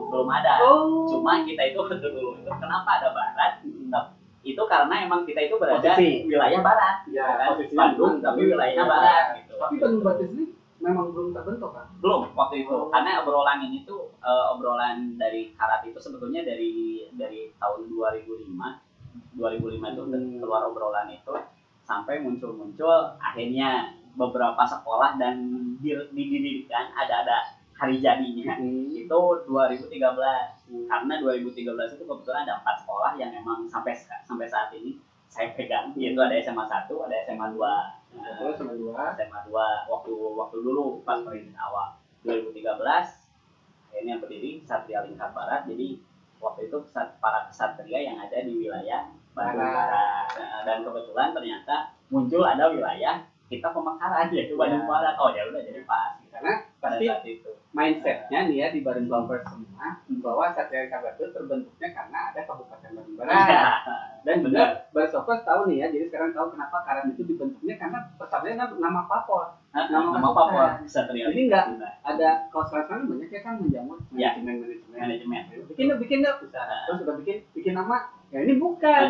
belum ada. Cuma kita itu dulu itu kenapa ada Barat? Itu karena emang kita itu berada wilayah Barat, kan? Bandung tapi wilayahnya Barat. Gitu. Tapi Bandung Barat sendiri memang belum terbentuk kan? Belum waktu itu. Karena obrolan ini tuh obrolan dari Karat itu sebetulnya dari tahun 2005 itu keluar obrolan itu sampai muncul akhirnya beberapa sekolah dan didirikan ada hari jadinya itu 2013 karena 2013 itu kebetulan ada 4 sekolah yang memang sampai saat ini saya pegang yaitu ada SMA 1, ada SMA 2 SMA 2 waktu dulu pas perintis awal 2013 akhirnya berdiri Satria Lingkar Barat jadi waktu itu para kesatria yang ada di wilayah Bandung Barat dan kebetulan ternyata muncul ada wilayah kita pemekaran yaitu Bandung Barat ya udah jadi pas karena pasti mindsetnya nih ya di Barat Lovers semua bahwa Satria Lingkar Barat itu terbentuknya karena ada Kabupaten Bandung Barat dan juga Barat Lovers tahu nih ya jadi sekarang tahu kenapa Karan itu dibentuknya karena pertamanya nama Papor nama Papor Satria jadi nggak ada kalau sekarang banyak ya kan menjamur manajemen bikin usaha terus udah bikin nama ya ini bukan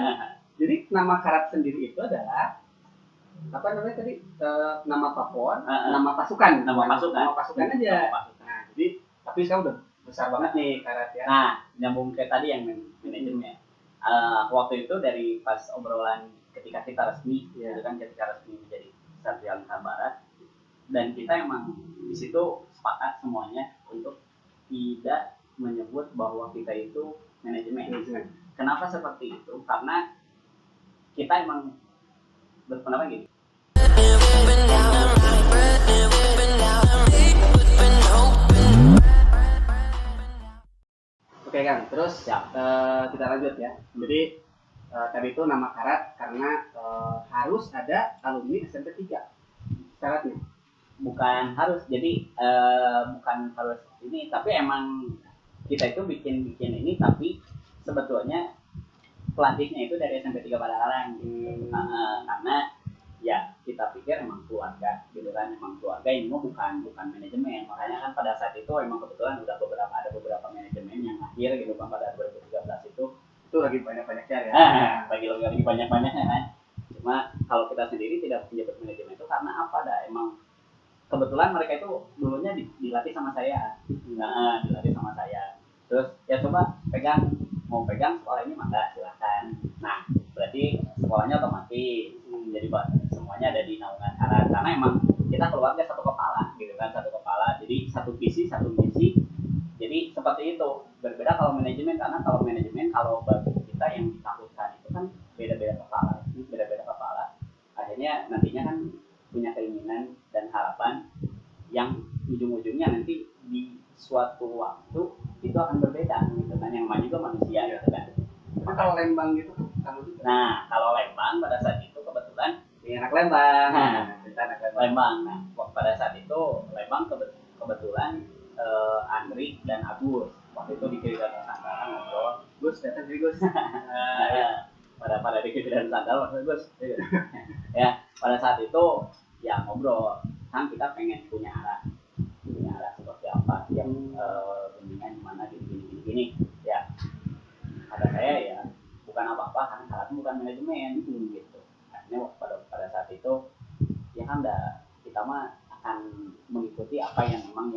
jadi nama Karat sendiri itu adalah apa namanya tadi nama Papor nama pasukan aja nah jadi tapi saya udah besar banget nih Karat ya nah nyambung kayak tadi yang manajemen. Waktu itu dari pas obrolan ketika kita resmi, itu kan ketika resmi menjadi Satria Lingkar Barat, dan kita emang di situ sepakat semuanya untuk tidak menyebut bahwa kita itu manajemen. Kenapa seperti itu? Karena kita emang berpendapat gini. Oke Kang, terus kita lanjut ya. Jadi tadi itu nama karat karena harus ada alumni SMP 3 syaratnya. Bukan harus, jadi bukan harus ini, tapi emang kita itu bikin ini, tapi sebetulnya pelatihnya itu dari SMP 3 Padalarang gitu. Karena ya kita pikir emang keluarga gitu kan, emang keluarga ini bukan manajemen. Makanya kan pada saat itu emang kebetulan udah ada beberapa manajemen yang akhir gitu kan pada 2013 itu lagi banyak-banyaknya ya. Lagi banyak-banyaknya kan. Cuma kalau kita sendiri tidak menyebut manajemen itu karena apa dah, emang kebetulan mereka itu dulunya dilatih sama saya. Dilatih sama saya. Terus ya coba mau pegang sekolah ini mangga silakan. Nah, berarti sekolahnya otomatis jadi semuanya ada di naungan karat, karena emang kita keluarga satu kepala gitu kan, satu kepala, jadi satu visi satu misi. Jadi seperti itu. Berbeda kalau manajemen, karena kalau manajemen kalau bagi kita yang ditakutkan itu kan beda-beda kepala. Akhirnya nantinya kan punya keinginan dan harapan yang ujung-ujungnya nanti di suatu waktu itu akan berbeda gitu kan, yang maju juga manusia gitu kan. Tapi kalau Lembang gitu sama juga. Nah, kalau Lembang pada saat itu kebetulan anak Lembang. Lembang. Nah, pada saat itu Lembang kebetulan Andri dan Agus waktu itu di Kiri dan Nusantara ngobrol. Gus datang jadi Gus. Pada di Kiri dan Nusantara waktu Gus. Ya, pada saat itu ya ngobrol, kan kita pengen punya arah seperti apa, yang bimbingan gimana gini ya. Kata saya ya bukan apa-apa karena karatnya bukan manajemen gitu. Akhirnya pada saat itu ya kan kita mah akan mengikuti apa yang memang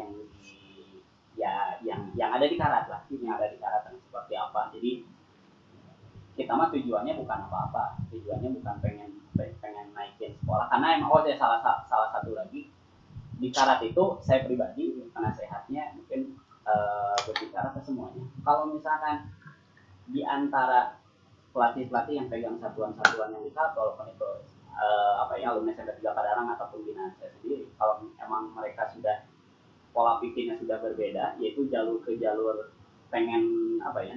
yang ada di karat lah, yang ada di karat dan seperti apa. Jadi kita mah tujuannya bukan apa-apa, tujuannya bukan pengen naikin sekolah, karena emang salah satu lagi di karat itu saya pribadi penasehatnya mungkin berbicara ke semuanya. Kalau misalkan di antara pelatih yang pegang satuan-satuan yang di karat, walaupun itu alumni SMP 3 Padalarang ataupun binaan saya sendiri, kalau emang mereka sudah pola pikirnya sudah berbeda, yaitu jalur pengen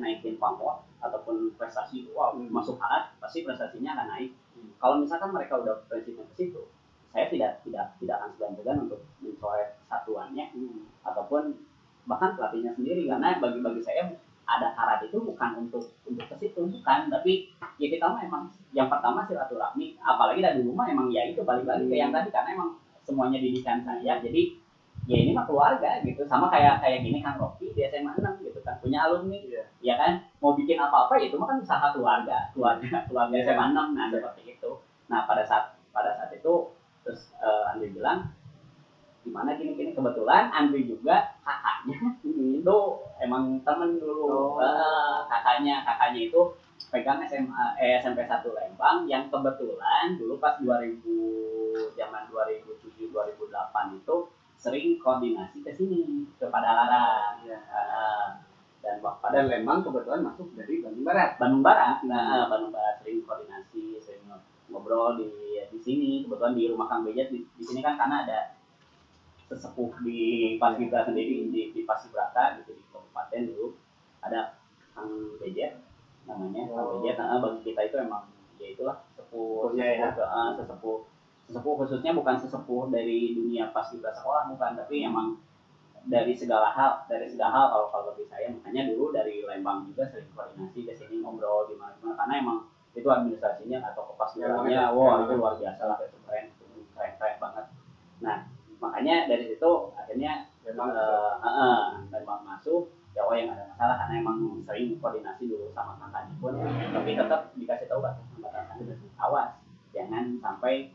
naikin pamor ataupun prestasi, masuk karat pasti prestasinya akan naik. Kalau misalkan mereka udah prinsipnya ke situ, saya tidak akan segan-segan untuk mencoret satuannya ataupun bahkan pelatihnya sendiri, karena bagi saya ada karat itu bukan untuk ke situ, bukan, tapi ya kita mah emang yang pertama silaturahmi, apalagi dari rumah emang ya itu balik lagi ke yang tadi, karena emang semuanya didikan saya, jadi ya ini mah keluarga gitu, sama kayak gini kan Rocky di SMA 6 gitu kan, punya alumni, ya kan, mau bikin apa-apa itu mah kan usaha keluarga SMA 6, nah seperti itu. Nah pada saat itu terus Andri bilang gimana gini kebetulan Andri juga kakaknya itu emang temen dulu. Kakaknya itu pegang SMP 1 Lembang, yang kebetulan dulu pas zaman 2007 2008 itu sering koordinasi ke sini ke Padalarang. Dan pada Lembang kebetulan masuk dari Bandung Barat. Bandung Barat sering koordinasi, sering ngobrol di sini. Kebetulan di rumah Kang Bejat di sini kan, karena ada sesepuh di Paskibraka sendiri di Paskibraka gitu, di kabupaten dulu ada Kang Bejat namanya. Kang Bejat bagi kita itu emang ya itulah sesepuh khususnya bukan sesepuh dari dunia Paskibraka sekolah, bukan, tapi emang dari segala hal kalau bagi saya. Makanya dulu dari Lembang juga sering koordinasi ke sini, ngobrol gimana, karena emang itu administrasinya atau kepastiannya itu luar biasa lah, itu keren banget. Nah makanya dari situ akhirnya Lembang masuk. Ya yang ada masalah karena emang sering koordinasi dulu sama kakaknya pun, tapi tetap dikasih tahu sama kakaknya, awas jangan sampai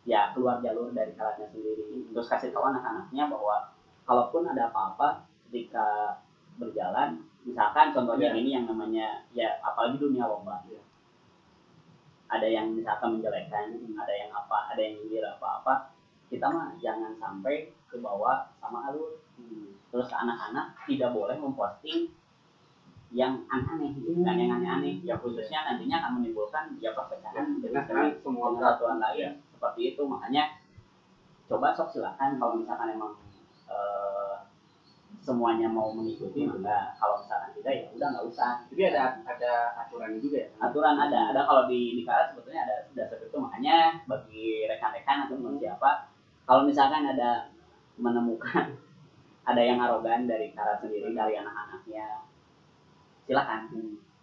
ya keluar jalur dari karatnya sendiri. Terus kasih tahu anak-anaknya bahwa kalaupun ada apa-apa ketika berjalan misalkan contohnya ini yang namanya ya apalagi dunia lomba. Ada yang misalkan menjelekkan, ada yang apa, ada yang nyindir apa-apa. Kita mah jangan sampai ke bawah sama alur. Terus anak-anak tidak boleh memposting yang aneh-aneh, bukan yang aneh-aneh, ya khususnya nantinya akan menimbulkan ya perpecahan dengan semua kesatuan lain seperti itu. Makanya coba sok silakan kalau misalkan emang semuanya mau mengikuti, maka kalau misalkan tidak ya udah nggak usah. Jadi ada aturan juga ya? Aturan ada kalau di KARA sebetulnya ada dasar itu. Makanya bagi rekan-rekan atau siapa, kalau misalkan ada menemukan ada yang arogan dari KARA sendiri, dari anak-anaknya, silakan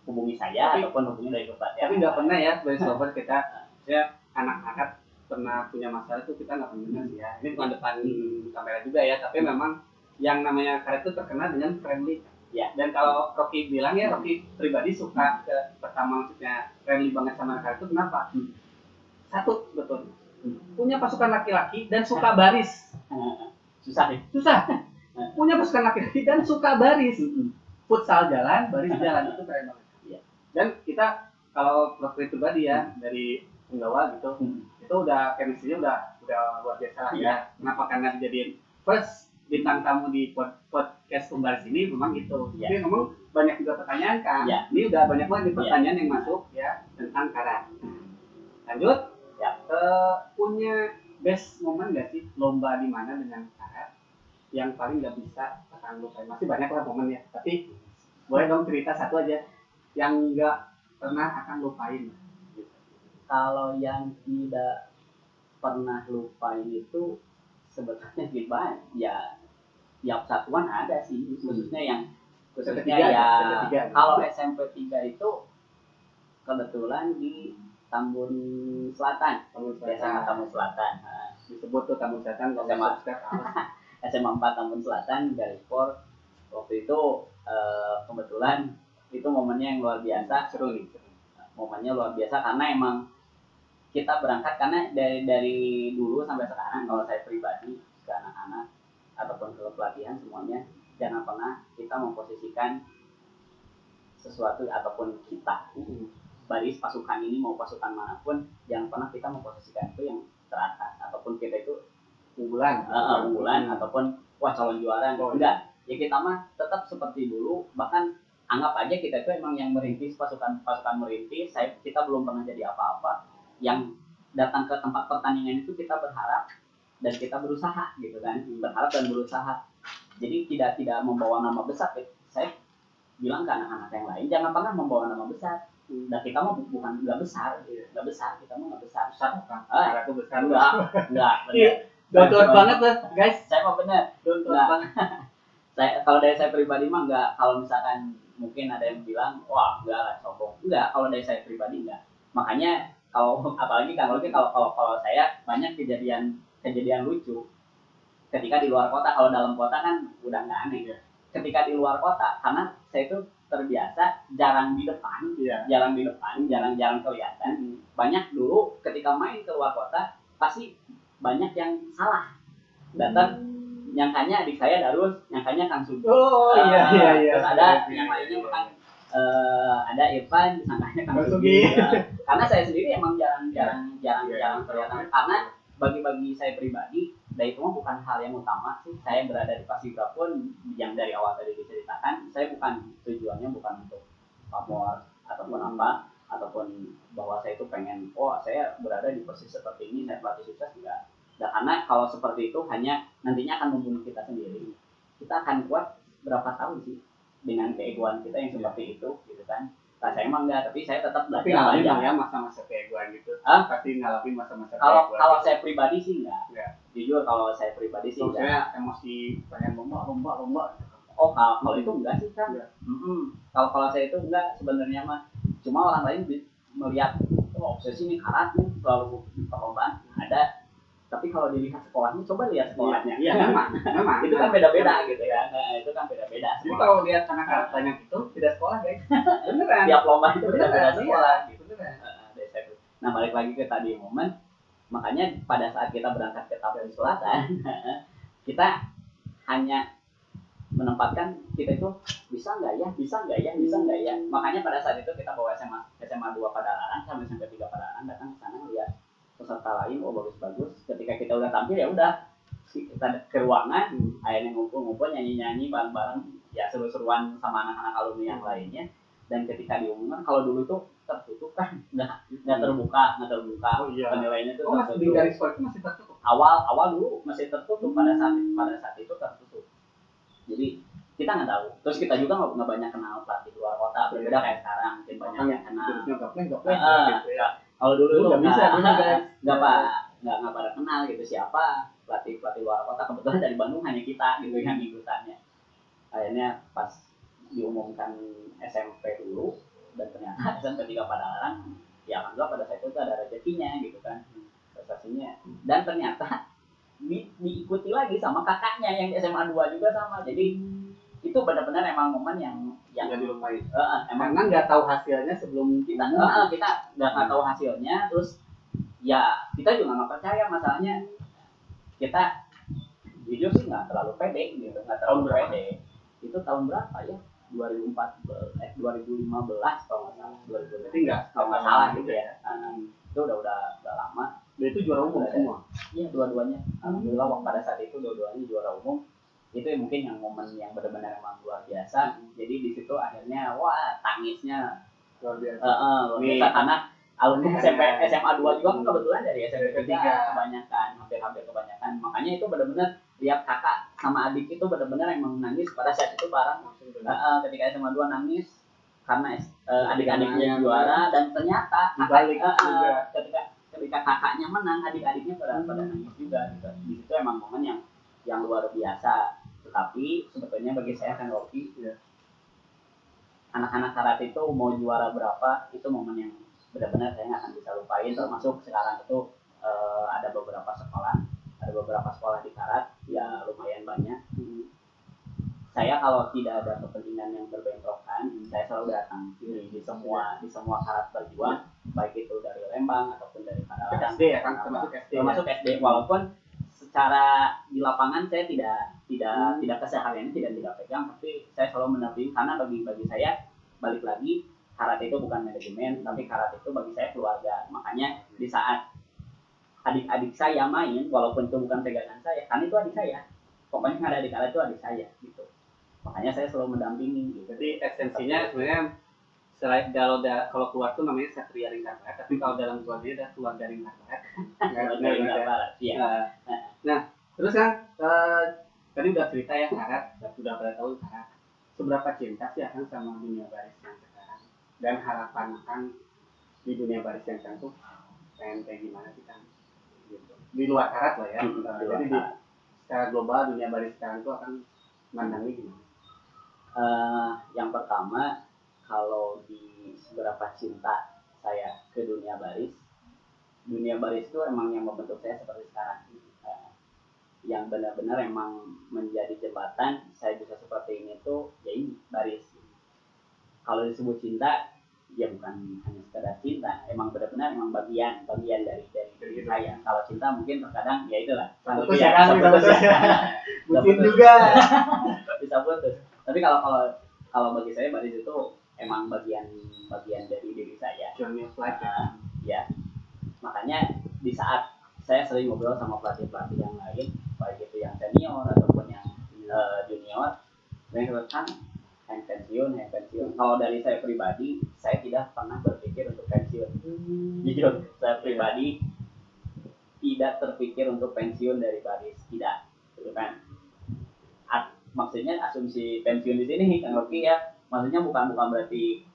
hubungi saya ataupun hubungi dari Bupati. Tapi nggak pernah ya sebagai sobat kita, ya anak-anak pernah punya masalah itu kita nggak pernah sih ya. Ini bukan depan kamera juga ya, tapi memang yang namanya KARA itu terkenal dengan friendly. Ya, dan kalau Rocky bilang ya, Rocky pribadi suka pertama maksudnya friendly banget sama KARA itu kenapa? Satu betul, punya pasukan laki-laki dan suka baris. Susah nih. Susah. Punya pasukan laki-laki dan suka baris. Futsal jalan, baris jalan, itu keren banget. Dan kita kalau Rocky pribadi ya dari penggawa gitu, itu udah chemistry-nya udah luar biasa ya. Kenapa? Karena dijadiin first bintang tamu di podcast Pembaris ini memang gitu. Tapi memang banyak juga pertanyaan kan. Ini udah banyak banget pertanyaan yang masuk ya tentang KARA. Lanjut. Punya best moment nggak sih lomba di mana dengan KARA yang paling nggak bisa akan lupain? Masih banyak lah momen ya. Tapi boleh dong cerita satu aja yang nggak pernah akan lupain. Kalau yang tidak pernah lupain itu sebetulnya gimana ya persatuan ada sih, khususnya kalau SMP 3 itu kebetulan di Tambun Selatan. Tambun Selatan. Disebut tuh Tambun Selatan SMA 4 Tambun Selatan Galipor. Waktu itu kebetulan itu momennya yang luar biasa. Seru nih. Momennya luar biasa karena emang kita berangkat karena dari dulu sampai sekarang kalau saya pribadi ke anak-anak ataupun ke pelatihan semuanya jangan pernah kita memposisikan sesuatu ataupun kita baris pasukan ini mau pasukan manapun jangan pernah kita memposisikan itu yang teratas ataupun kita itu unggulan ataupun wah calon juara enggak ya kita mah tetap seperti dulu. Bahkan anggap aja kita itu emang yang merintis pasukan merintis. Kita belum pernah jadi apa-apa. Yang datang ke tempat pertandingan itu kita berharap dan kita berusaha gitu kan, berharap dan berusaha. Jadi tidak membawa nama besar. Saya bilang ke anak-anak yang lain jangan pernah membawa nama besar. Dan kita mah bukan nggak besar, kita mah nggak besar. Cara itu besar enggak. Download banget lah guys. Saya mah bener. Download banget. Kalau dari saya pribadi mah enggak. Kalau misalkan mungkin ada yang bilang wah enggak sombong. Enggak. Kalau dari saya pribadi enggak. Makanya kalau saya banyak kejadian lucu ketika di luar kota. Kalau dalam kota kan udah nggak aneh. Ketika di luar kota karena saya itu terbiasa jarang di depan, jarang kelihatan. Banyak dulu ketika main ke luar kota pasti banyak yang salah datang nyangkanya adik saya Darus, nyangkanya Kang Sugi. Iya. Terus ada yang lainnya bukan ada Irfan, nyangkanya Kang Sugi. Karena saya sendiri emang jarang kelihatan. Karena bagi saya pribadi, dari itu bukan hal yang utama sih. Saya berada di Pacifica pun yang dari awal tadi diceritakan, saya bukan tujuannya bukan untuk pamor ataupun apa, ataupun bahwa saya itu pengen, saya berada di posisi seperti ini, saya pelatih sukses enggak. Dan karena kalau seperti itu hanya nantinya akan membunuh kita sendiri. Kita akan kuat berapa tahun sih dengan keegoan kita yang seperti itu, gitu kan? Nah, saya emang enggak, tapi saya tetap belajar. Tapi ngalamin ya masa-masa keegoan gitu. Pasti ngalamin masa-masa keegoan. Kalau saya pribadi sih enggak. Jujur kalau saya pribadi sih enggak. Saya emosi pengen lomba. Kalau itu enggak sih kan. Kalau saya itu enggak sebenarnya mah. Cuma orang lain melihat obsesi nih karat nih selalu perlombaan ada. Tapi kalau dilihat sekolahnya, coba lihat sekolahnya. Iya, memang. Itu kan beda-beda gitu ya. Itu kan beda-beda. Jadi kalau lihat anak-anak banyak itu tidak sekolah, guys. Beneran. Tiap lomba itu beda-beda sekolah. Gitu. Beneran. Nah, balik lagi ke tadi momen. Makanya pada saat kita berangkat ke Tambun Selatan, kita hanya menempatkan kita itu bisa nggak ya, makanya pada saat itu kita bawa SMA 2 Padalarang sama SMP 3 Padalarang datang ke sana lihat peserta lain, oh bagus-bagus. Ketika kita udah tampil ya udah kita ke ruangan, akhirnya ngumpul-ngumpul nyanyi-nyanyi bareng-bareng ya, seru-seruan sama anak-anak alumni yang lainnya. Dan ketika diumumkan, kalau dulu tuh tertutup kan, nggak terbuka. Oh iya. Penilaiannya tuh masih di garis polisi masih tertutup. Awal dulu masih tertutup, pada saat itu tertutup. Jadi kita nggak tahu. Terus kita juga nggak banyak kenal pelatih luar kota, berbeda kayak sekarang mungkin banyak yang kenal. Kalau dulu itu nggak pada kenal gitu siapa pelatih luar kota. Kebetulan dari Bandung hanya kita gitu yang ikutannya. Akhirnya pas diumumkan SMP dulu dan ternyata SMP 3 Padalarang, ya alhamdulillah pada saat itu ada rezekinya gitu kan, prestasinya. Dan ternyata diikuti lagi sama kakaknya yang SMA 2 juga sama. Jadi itu benar-benar emang momen yang nggak dilupain. Emang karena nggak tahu hasilnya sebelum kita nggak tahu hasilnya. Terus ya kita juga nggak percaya, masalahnya kita jujur sih nggak terlalu pede gitu, nggak terlalu pede. Itu tahun berapa ya? 2015 kalau nggak salah. 2015. Berarti kalau nggak salah gitu ya. Itu udah lama. Dan itu juara umum semua. Iya, dua-duanya. Alhamdulillah pada saat itu dua-duanya juara umum. Itu mungkin yang momen yang benar-benar emang luar biasa. Jadi di situ akhirnya wah tangisnya luar biasa. Luar biasa karena alumni SMA 2 juga kan kebetulan dari SMP 3 kebanyakan, hampir kebanyakan. Makanya itu benar-benar lihat kakak sama adik itu benar-benar emang nangis pada saat itu bareng. Ketika SMA 2 nangis karena adik-adiknya juara, dan ternyata ketika kakaknya menang, adik-adiknya pada nangis juga gitu. Di situ emang momen yang luar biasa. Tetapi sebetulnya bagi saya kan Rocky, anak-anak karate itu mau juara berapa, itu momen yang benar-benar saya nggak akan bisa lupain. Termasuk sekarang itu ada beberapa sekolah di karat ya lumayan banyak. Saya kalau tidak ada kepentingan yang berbentrokan, saya selalu datang di semua karat berjuang, baik itu dari Lembang ataupun dari Padalarang. SD ya kan, termasuk SD. Walaupun secara di lapangan saya tidak kesehariannya tidak pegang, tapi saya selalu mendampingi karena bagi saya balik lagi karate itu bukan manajemen, tapi karate itu bagi saya keluarga. Makanya di saat adik-adik saya main, walaupun itu bukan pegangan saya, kan itu adik saya. Pokoknya yang ada di karate itu adik saya gitu. Makanya saya selalu mendampingi gitu. Jadi esensinya sebenarnya selain kalau keluar tuh namanya Satria Lingkar Barat, tapi kalau dalam keluarga ada keluarga Lingkar Barat. Nah, terus kan tadi udah cerita ya karat, sudah pada tahu karat. Seberapa cinta sih akan sama dunia baris yang sekarang, dan harapan akan di dunia baris yang sekarang tuh pengen kayak gimana sih kan? Gitu. Di luar karat lah ya. Jadi secara global dunia baris sekarang tuh akan mandangnya gimana? Yang pertama, kalau di seberapa cinta saya ke dunia baris itu emang yang membentuk saya seperti sekarang. Yang benar-benar emang menjadi jembatan saya bisa seperti ini tuh ya ini baris. Kalau disebut cinta ya bukan hanya sekedar cinta, emang benar-benar emang bagian dari saya. Kalau cinta mungkin terkadang ya itulah putus juga bisa putus. Tapi kalau bagi saya baris itu emang bagian dari diri saya. Journey of life. Ya. Makanya di saat saya sering ngobrol sama pelatih yang lain, baik itu yang senior ataupun yang junior, mereka kan pensiun. Kalau dari saya pribadi, saya tidak pernah berpikir untuk pensiun. Jujur, saya pribadi tidak terpikir untuk pensiun dari baris, tidak, gitu kan? Maksudnya asumsi pensiun di sini kan Rocky ya, maksudnya bukan berarti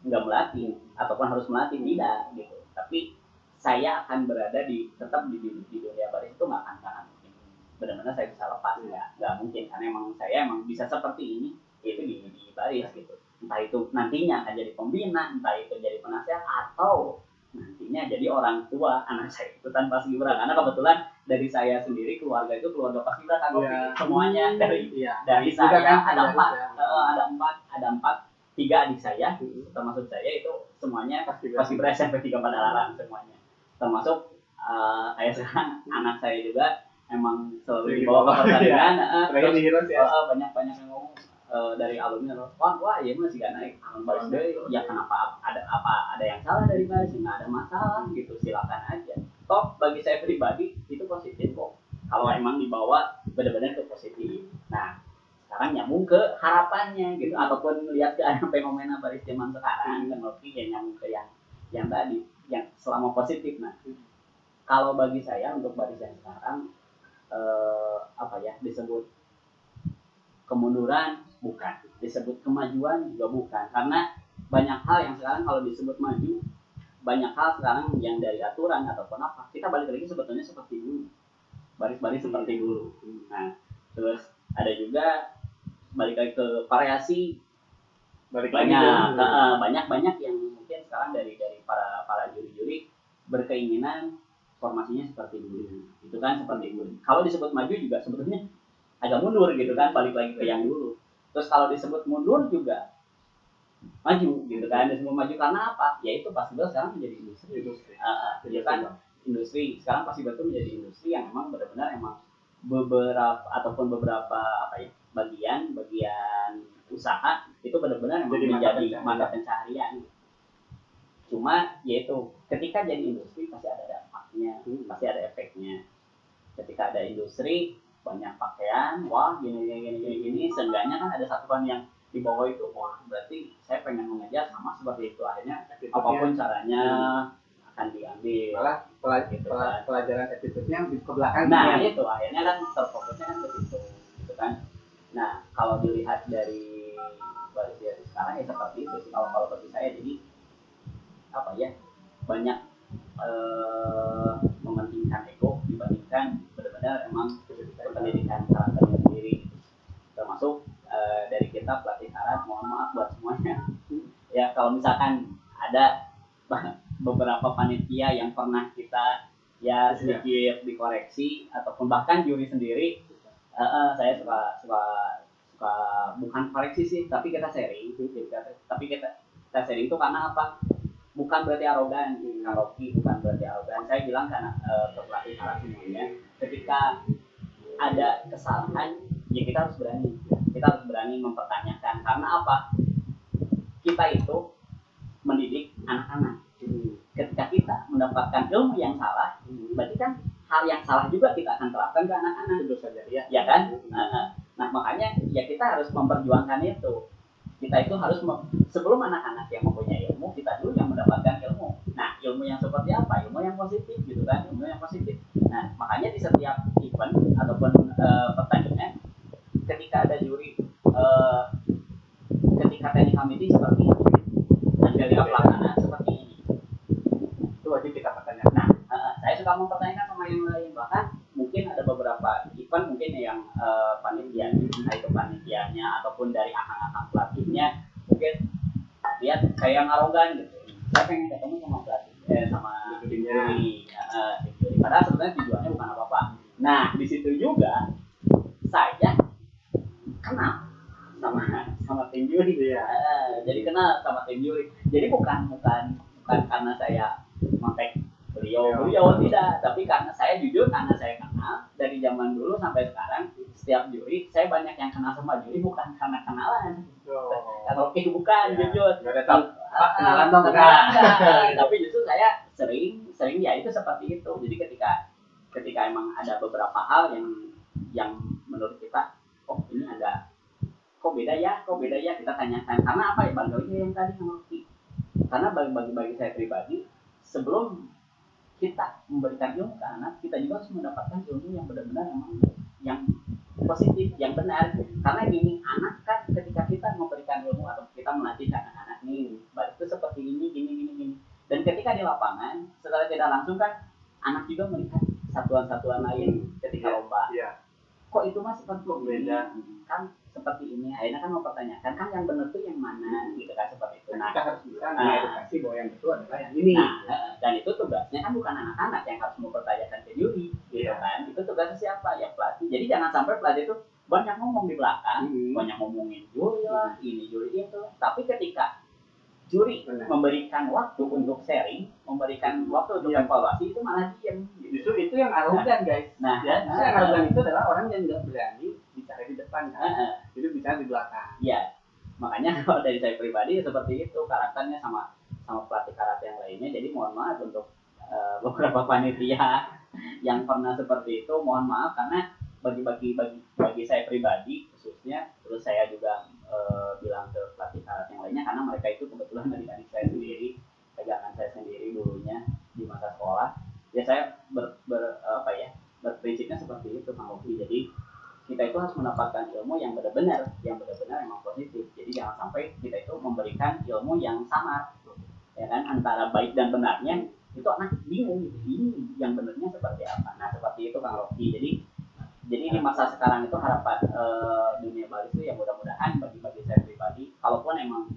nggak melatih ataupun harus melatih, tidak gitu. Tapi saya akan berada tetap di dunia baris itu nggak akan mungkin benar-benar saya bisa lepas, nggak mungkin, karena saya bisa seperti ini itu di baris gitu. Entah itu nantinya akan jadi pembina, entah itu jadi penasehat, atau nantinya jadi orang tua anak saya itu tanpa paskibra. Karena kebetulan dari saya sendiri keluarga itu keluarga paskibra kan, semuanya dari saya kan, ada empat, 3 adik saya termasuk saya itu semuanya paskibra SMP 3 Padalarang semuanya. Termasuk kayak sekarang anak saya juga emang selalu dibawa ke pertandingan. Terakhir di Heroes ya. Banyak yang ngomong dari alumni loh, wah ya masih gak naik baris deh, ya kenapa ada yang salah dari baris, nggak ada masalah gitu, silakan aja. Toh bagi saya pribadi itu positif kok, kalau emang dibawa benar-benar ke positif. Nah sekarang nyambung ke harapannya gitu, ataupun lihat ke ada fenomena baris zaman sekarang kan, oke ya nyambung ke yang tadi yang selama positif. Nah kalau bagi saya untuk baris yang sekarang disebut kemunduran bukan, disebut kemajuan juga bukan, karena banyak hal yang sekarang kalau disebut maju, banyak hal sekarang yang dari aturan ataupun apa, kita balik lagi sebetulnya seperti dulu, baris-baris seperti dulu. Nah terus ada juga balik lagi ke variasi, banyak yang mungkin sekarang dari para juri-juri berkeinginan formasinya seperti dulu, itu kan seperti dulu. Kalau disebut maju juga sebetulnya agak mundur gitu kan, balik lagi ke yang dulu. Terus kalau disebut mundur juga maju gitu kan, disebut maju karena apa? Yaitu pasti sekarang menjadi industri. Ya kan, industri sekarang pasti betul menjadi industri yang memang benar-benar emang beberapa bagian usaha itu benar-benar menjadi mata pencaharian. Cuma yaitu ketika jadi industri pasti ada dampaknya, pasti ada efeknya. Ketika ada industri banyak pakaian, wah gini, seenggaknya kan ada satuan yang di bawah itu, wah berarti saya pengen mengejar sama seperti itu, akhirnya apapun caranya akan diambil. Malah pelajaran attitude-nya ke belakang. Nah itu akhirnya kan terfokusnya kan ke situ gitu kan. Nah kalau dilihat dari baris sekarang ya seperti itu sih kalau bagi saya. Jadi banyak mementingkan ego dibandingkan benar-benar emang pendidikan karakternya sendiri, termasuk dari kita pelatih karat. Mohon maaf buat semuanya ya kalau misalkan ada beberapa panitia yang pernah kita ya sedikit dikoreksi ataupun bahkan juri sendiri, saya suka bukan koreksi sih, tapi kita sharing itu karena apa? Bukan berarti arogan, bukan berarti arogan. Saya bilang karena pelatih karat semuanya, ketika ada kesalahan ya kita harus berani mempertanyakan. Karena apa? Kita itu mendidik anak-anak. Ketika kita mendapatkan ilmu yang salah, berarti kan hal yang salah juga kita akan terapkan ke anak-anak. Tentu saja ya kan? Nah makanya ya kita harus memperjuangkan itu. Kita itu harus sebelum anak-anak yang mempunyai ilmu, kita dulu yang mendapatkan ilmu. Nah ilmu yang seperti apa? Ilmu yang positif gitu kan, ilmu yang positif. Nah makanya di setiap event ataupun pertandingan, ketika ada juri, ketika teknik committee seperti ini, dan ketika pelaksanaan seperti ini, itu wajib kita pertanyakan. Nah saya suka mempertanyakan sama yang lain, bahkan mungkin ada beberapa event mungkin yang panitianya, nah itu panitianya ataupun dari akang-akang pelatihnya mungkin lihat saya yang arogan gitu, saya pengen ketemu sama pelatih sama juri, padahal sebenarnya tujuannya bukan apa-apa. Nah di situ juga saya kenal sama tim juri ya. Jadi kenal sama tim juri, jadi bukan karena saya kontak beliau tidak, tapi karena saya jujur, karena saya kenal dari zaman dulu sampai sekarang. Setiap juri saya banyak yang kenal sama juri bukan karena kenalan. Kalau bukan jujur kenalan dong tapi justru saya sering ya itu seperti itu. Jadi ketika emang ada beberapa hal yang menurut kita ini ada kok beda ya, kita tanyakan. Karena apa ya, balik lagi yang tadi sama Ki, karena bagi saya pribadi, sebelum kita memberikan ilmu ke anak, kita juga harus mendapatkan ilmu yang benar-benar yang positif, yang benar. Karena gini, anak kan ketika kita memberikan ilmu atau kita melatih anak-anak nih, baris itu seperti ini, gini. Dan ketika di lapangan, setelah tidak langsung kan anak juga melihat satuan-satuan lain ketika lomba. Kok itu mah seperti beda kan, seperti ini. Akhirnya kan mempertanyakan kan yang benar tuh yang mana gitu kan, seperti itu. Nah kita harus bisa mengedukasi bahwa yang betul adalah yang ini. Dan itu tugasnya kan bukan anak-anak yang harus mempertanyakan ke juri gitu kan. Itu tugasnya siapa? Ya pelatih. Jadi jangan sampai pelatih itu banyak ngomong di belakang, banyak ngomongin juri lah, ini juri itu. Tapi ketika juri Benar. memberikan waktu untuk sharing, memberikan waktu untuk evaluasi, itu malah diam. Justru itu yang arogan guys. Nah, Ya, justru yang arogan itu adalah orang yang nggak berani bicara di depan kan. Jadi bicara di belakang. Iya, makanya kalau dari saya pribadi seperti itu karakternya sama pelatih karate yang lainnya. Jadi mohon maaf untuk beberapa panitia yang pernah seperti itu, mohon maaf karena bagi saya pribadi khususnya, terus saya juga bilang ke pelatih karate yang lainnya karena mereka itu kebetulan adik-adik saya sendiri, pegangan saya sendiri dulunya di masa sekolah. Ya saya berprinsipnya seperti itu Kang Oki. Jadi kita itu harus mendapatkan ilmu yang benar-benar emang positif. Jadi jangan sampai kita itu memberikan ilmu yang samar, ya kan, antara baik dan benarnya. Itu anak bingung gitu, ini yang benarnya seperti apa. Nah seperti itu Kang Rocky. Jadi di masa sekarang itu harapan dunia baris itu ya mudah-mudahan bagi saya pribadi, kalaupun emang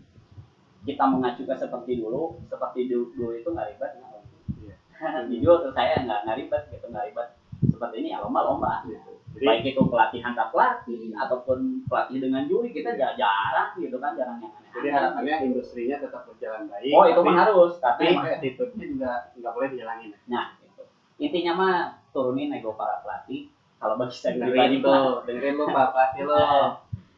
kita mengacu ke seperti dulu itu nggak ribet, nggak jujur tuh saya nggak ribet gitu, nggak ribet seperti ini ya, lomba gitu. Baik itu pelatih antar pelatih ataupun pelatih dengan juri, kita jarang gitu kan, jarang yang aneh. Jadi harapannya industrinya tetap berjalan baik. Oh itu mah harus, tapi attitude-nya juga nggak boleh dihilangin. Nah itu intinya mah turunin ego para pelatih. Kalau bagi saya pribadi dengerin lo Pak Pelatih lo.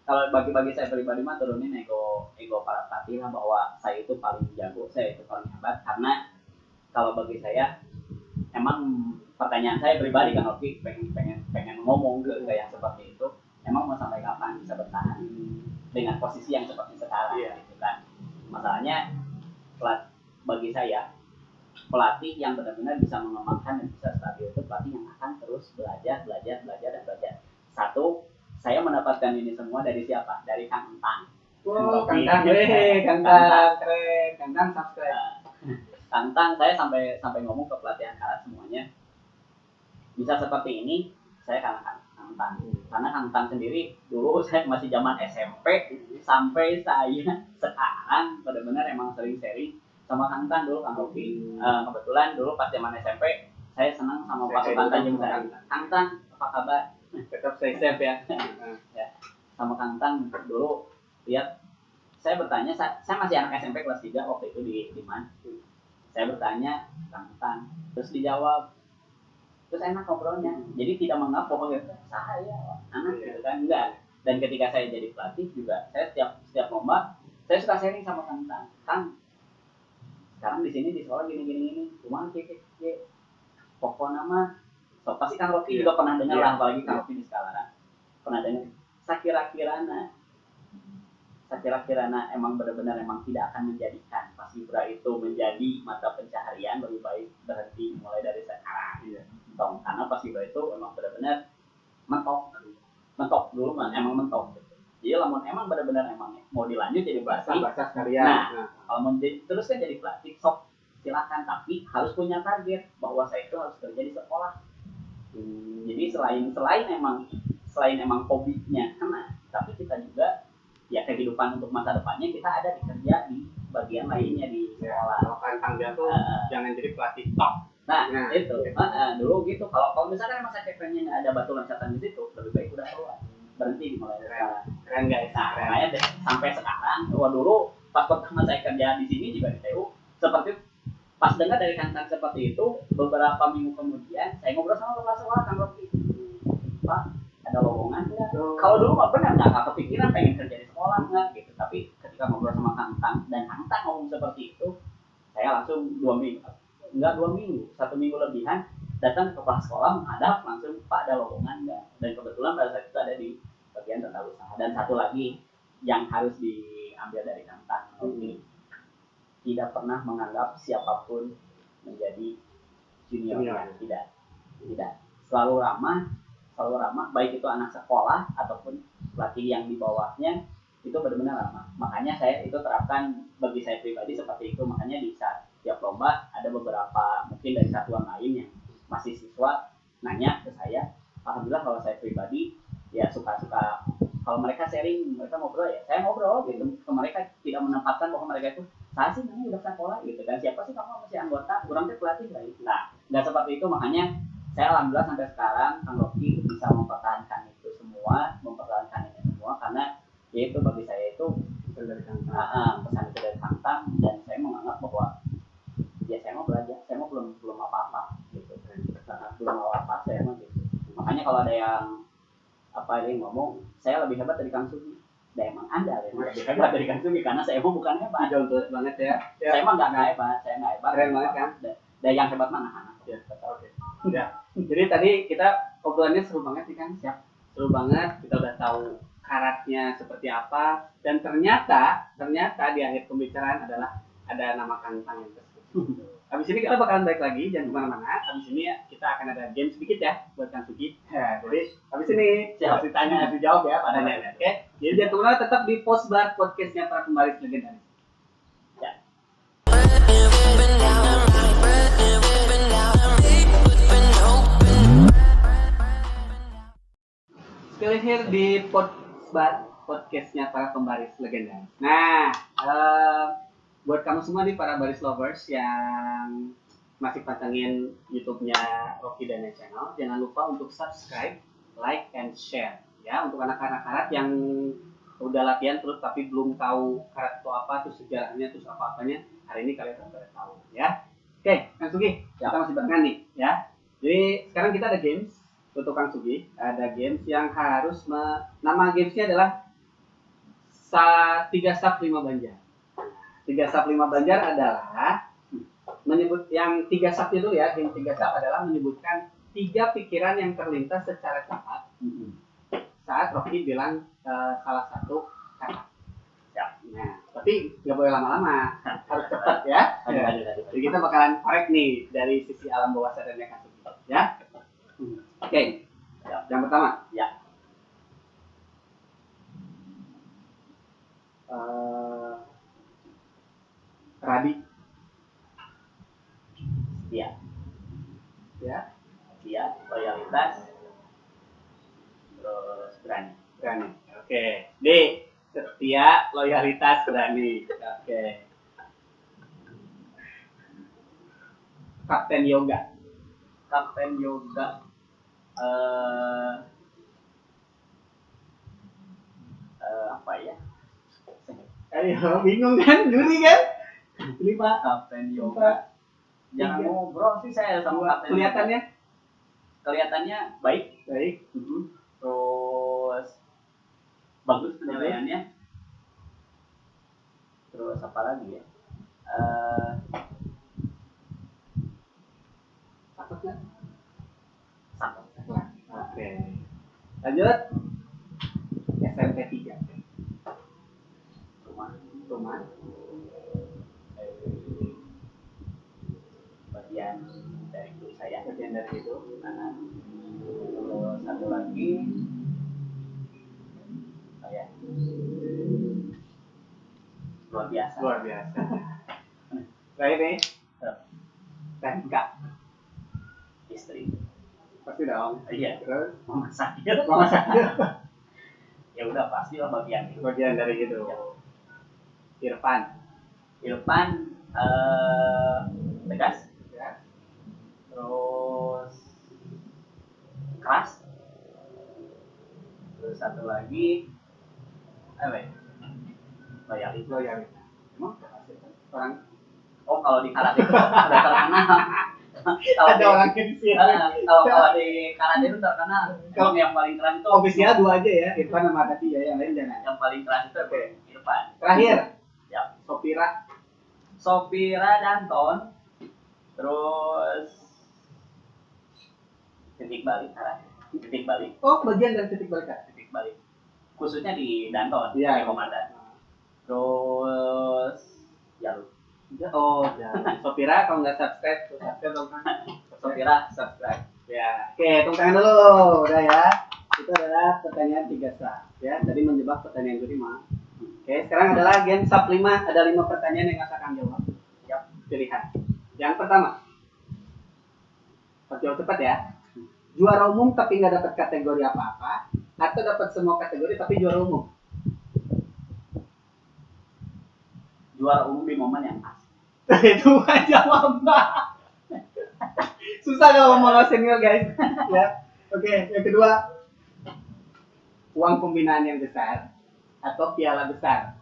Kalau bagi saya pribadi mah turunin ego para pelatih lah, bahwa saya itu paling jago, saya itu paling hebat. Karena kalau bagi saya emang pertanyaan saya pribadi kan Oki, pengen ngomong ke yang seperti itu, emang mau sampai kapan bisa bertahan dengan posisi yang seperti sekarang gitu kan. Masalahnya bagi saya pelatih yang benar-benar bisa mengembangkan dan bisa stabil itu pelatih yang akan terus belajar. Satu, saya mendapatkan ini semua dari siapa? Dari Kang Entang. Kang keren, Kang subscribe. Kang Entang, saya sampai ngomong ke pelatihan karat semuanya bisa seperti ini, saya karena Kang Entang. Karena Kang Entang sendiri dulu saya masih zaman SMP sampai saya sekarang benar-benar emang sering sharing sama Kang Entang dulu, Kang Rocky. Kebetulan dulu pas zaman SMP saya senang sama pasukan Tanjung Sari. Kang Entang, apa kabar? Tetap safe ya. Sama Kang Entang dulu lihat saya bertanya, saya masih anak SMP kelas 3 waktu itu di Timan. Saya bertanya Kang Entang, terus dijawab. Terus enak ngobrolnya, jadi tidak menganggap bahwa saya anak gitu kan, enggak. Dan ketika saya jadi pelatih juga, saya setiap lomba saya suka sharing sama Kang Entang. Kang, sekarang di sini di sekolah gini, cuma pokoknya mah pasti Kang Rocky juga pernah dengar lah, apalagi Kang Rocky di Skalaran pernah dengar. Sakira-kirana emang benar-benar emang tidak akan menjadikan Mas Ibra itu menjadi mata pencaharian, lebih baik berhenti mulai dari sekarang. Karena Mas Ibra itu emang benar-benar mentok dulu mah, emang mentok. Jadi emang benar-benar emang mau dilanjut jadi pelatih. Nah, kalau mau terus kan jadi pelatih, sok silakan, tapi harus punya target bahwa saya itu harus kerja di sekolah. Jadi selain emang hobinya kena, tapi kita juga ya kehidupan untuk masa depannya kita ada di kerja di bagian lainnya di sekolah. Kalau Kang dia tuh jangan jadi pelatih top. Nah itu dulu gitu. Kalau misalkan emang saya pengen ada batu loncatan di situ, lebih baik udah keluar, berhenti mulai dari sekarang. Keren guys. Nah makanya sampai sekarang, dulu pas pertama saya kerja di sini juga di TU, seperti pas dengar dari Kang Tan seperti itu, beberapa minggu kemudian saya ngobrol sama kepala sekolah Kang Rocky, Pak ada lowongan nggak? Kalau dulu mah benar nggak kepikiran pengen kerja di sekolah nggak gitu, tapi ketika ngobrol sama Kang Tan dan Kang Tan ngomong seperti itu, saya langsung 1 minggu, 1 minggu lebihan datang ke kepala sekolah menghadap langsung, Pak ada lowongan nggak? Dan kebetulan pada saat itu ada di bagian tata usaha. Dan satu lagi yang harus diambil dari Kang Tan, tidak pernah menganggap siapapun menjadi juniornya, tidak. Selalu ramah, baik itu anak sekolah ataupun pelatih yang di bawahnya, itu benar-benar ramah. Makanya saya itu terapkan bagi saya pribadi seperti itu. Makanya di setiap lomba ada beberapa mungkin dari satuan lain yang masih siswa nanya ke saya. Alhamdulillah kalau saya pribadi ya suka-suka, kalau mereka sharing, mereka ngobrol ya saya ngobrol gitu ke mereka, tidak menempatkan bahwa mereka itu saya sih namanya udah sekolah gitu kan, siapa sih kamu masih anggota, kurang pelatih lah itu. Nah nggak seperti itu. Makanya saya alhamdulillah sampai sekarang Kang Rocky bisa mempertahankan ini semua, karena ya itu bagi saya itu pesan itu dari Kang Tan, dan kalau ada yang ngomong saya lebih hebat dari Kang Sugi, dan emang Anda yang lebih hebat dari Kang Sugi karena saya emang bukan hebat. Jauh banget ya. Saya emang nggak hebat, saya nggak hebat. Keren banget kan? Dan yang hebat mana anak? Ya, oke. Ya. Jadi tadi kita obrolannya seru banget nih kan? Siap. Seru banget. Kita udah tahu karatnya seperti apa dan ternyata di akhir pembicaraan adalah ada nama kantang yang tersebut. Habis ini kita bakalan balik lagi, jangan kemana-mana. Habis ini kita akan ada game sedikit ya buat Kang Sugi. Ya, jadi habis ini harus ditanya, harus dijawab ya padanya. Oke. Jadi jangan kemana-mana, tetap di Postbar podcastnya para pembaris legendaris. Ya. Sekali here di Postbar podcastnya para pembaris legendaris. Nah, buat kamu semua nih para baris lovers yang masih pantengin YouTube-nya Rocky Dana Channel, jangan lupa untuk subscribe, like, and share ya untuk anak-anak karat yang udah latihan terus tapi belum tahu karat itu apa, terus sejarahnya, terus apa-apanya. Hari ini kalian udah tahu ya. Oke, Kang Sugi, kita masih barengan nih ya. Jadi sekarang kita ada games untuk Kang Sugi, ada games yang harus nama gamesnya adalah 3 sub 5 banjar. 3 sub 5 banjar adalah menyebut yang 3 sub itu ya, yang 3 sub adalah menyebutkan 3 pikiran yang terlintas secara cepat saat Rocky bilang salah satu kata. Nah, tapi nggak boleh lama-lama, harus cepat ya. Jadi kita bakalan korek nih dari sisi alam bawah sadarnya Kang Sugi ya. Oke. Yang pertama ya. Rabi. Ya. Ya. Ya, loyalitas. Terus berani. Oke. D. Setia, loyalitas, berani. Oke. Kapten yoga. Apa ya? Ayo, bingung kan? Juri kan? 5. Kapten yoga. Jangan ngobrol sih saya sama kapten. Kelihatannya baik. Terus bagus penilaiannya. Terus apa lagi ya? Takut nggak? Oke. Lanjut. SMP 3. Rumah. Bagian dari itu saya. Terus satu lagi saya luar biasa. Terakhir nih. TNK. Istri. Pasti dong. Iya. Terus Mama saya. Ya udah pasti lah bagian itu. Bagian dari itu. Ya. Irfan tegas. Ya. Terus keras. Terus satu lagi loyalitas. Emang orang kalau di karate itu udah terkenal. ada orang kecil. Kalau di karate itu terkenal. Kalau yang paling keras itu ofisial 2 aja ya, Irfan sama Tati ya, yang lain jangan. Yang paling keras itu Irfan. Terakhir. Ya. Sopira Danton. Terus titik balik. Oh, bagian dari titik balik. Khususnya di Danton, ya, di komandan. Terus Jalu. Sopira kalau nggak subscribe dong kan. Sopira subscribe. Ya. Oke, tepuk tangan dulu. Udah ya. Itu adalah pertanyaan 3 sub. Ya, tadi menjebak pertanyaan kelima. Oke, sekarang adalah game sub 5. Ada 5 pertanyaan yang akan jawab. Siap. Pilihan. Yang pertama. Jawab cepat ya. Juara umum tapi nggak dapat kategori apa-apa, atau dapat semua kategori tapi juara umum? Juara umum di momen yang pas. Itu aja mama. Susah kalau ngomong senior guys. Ya. Oke, yang kedua. Uang pembinaan yang besar atau piala besar?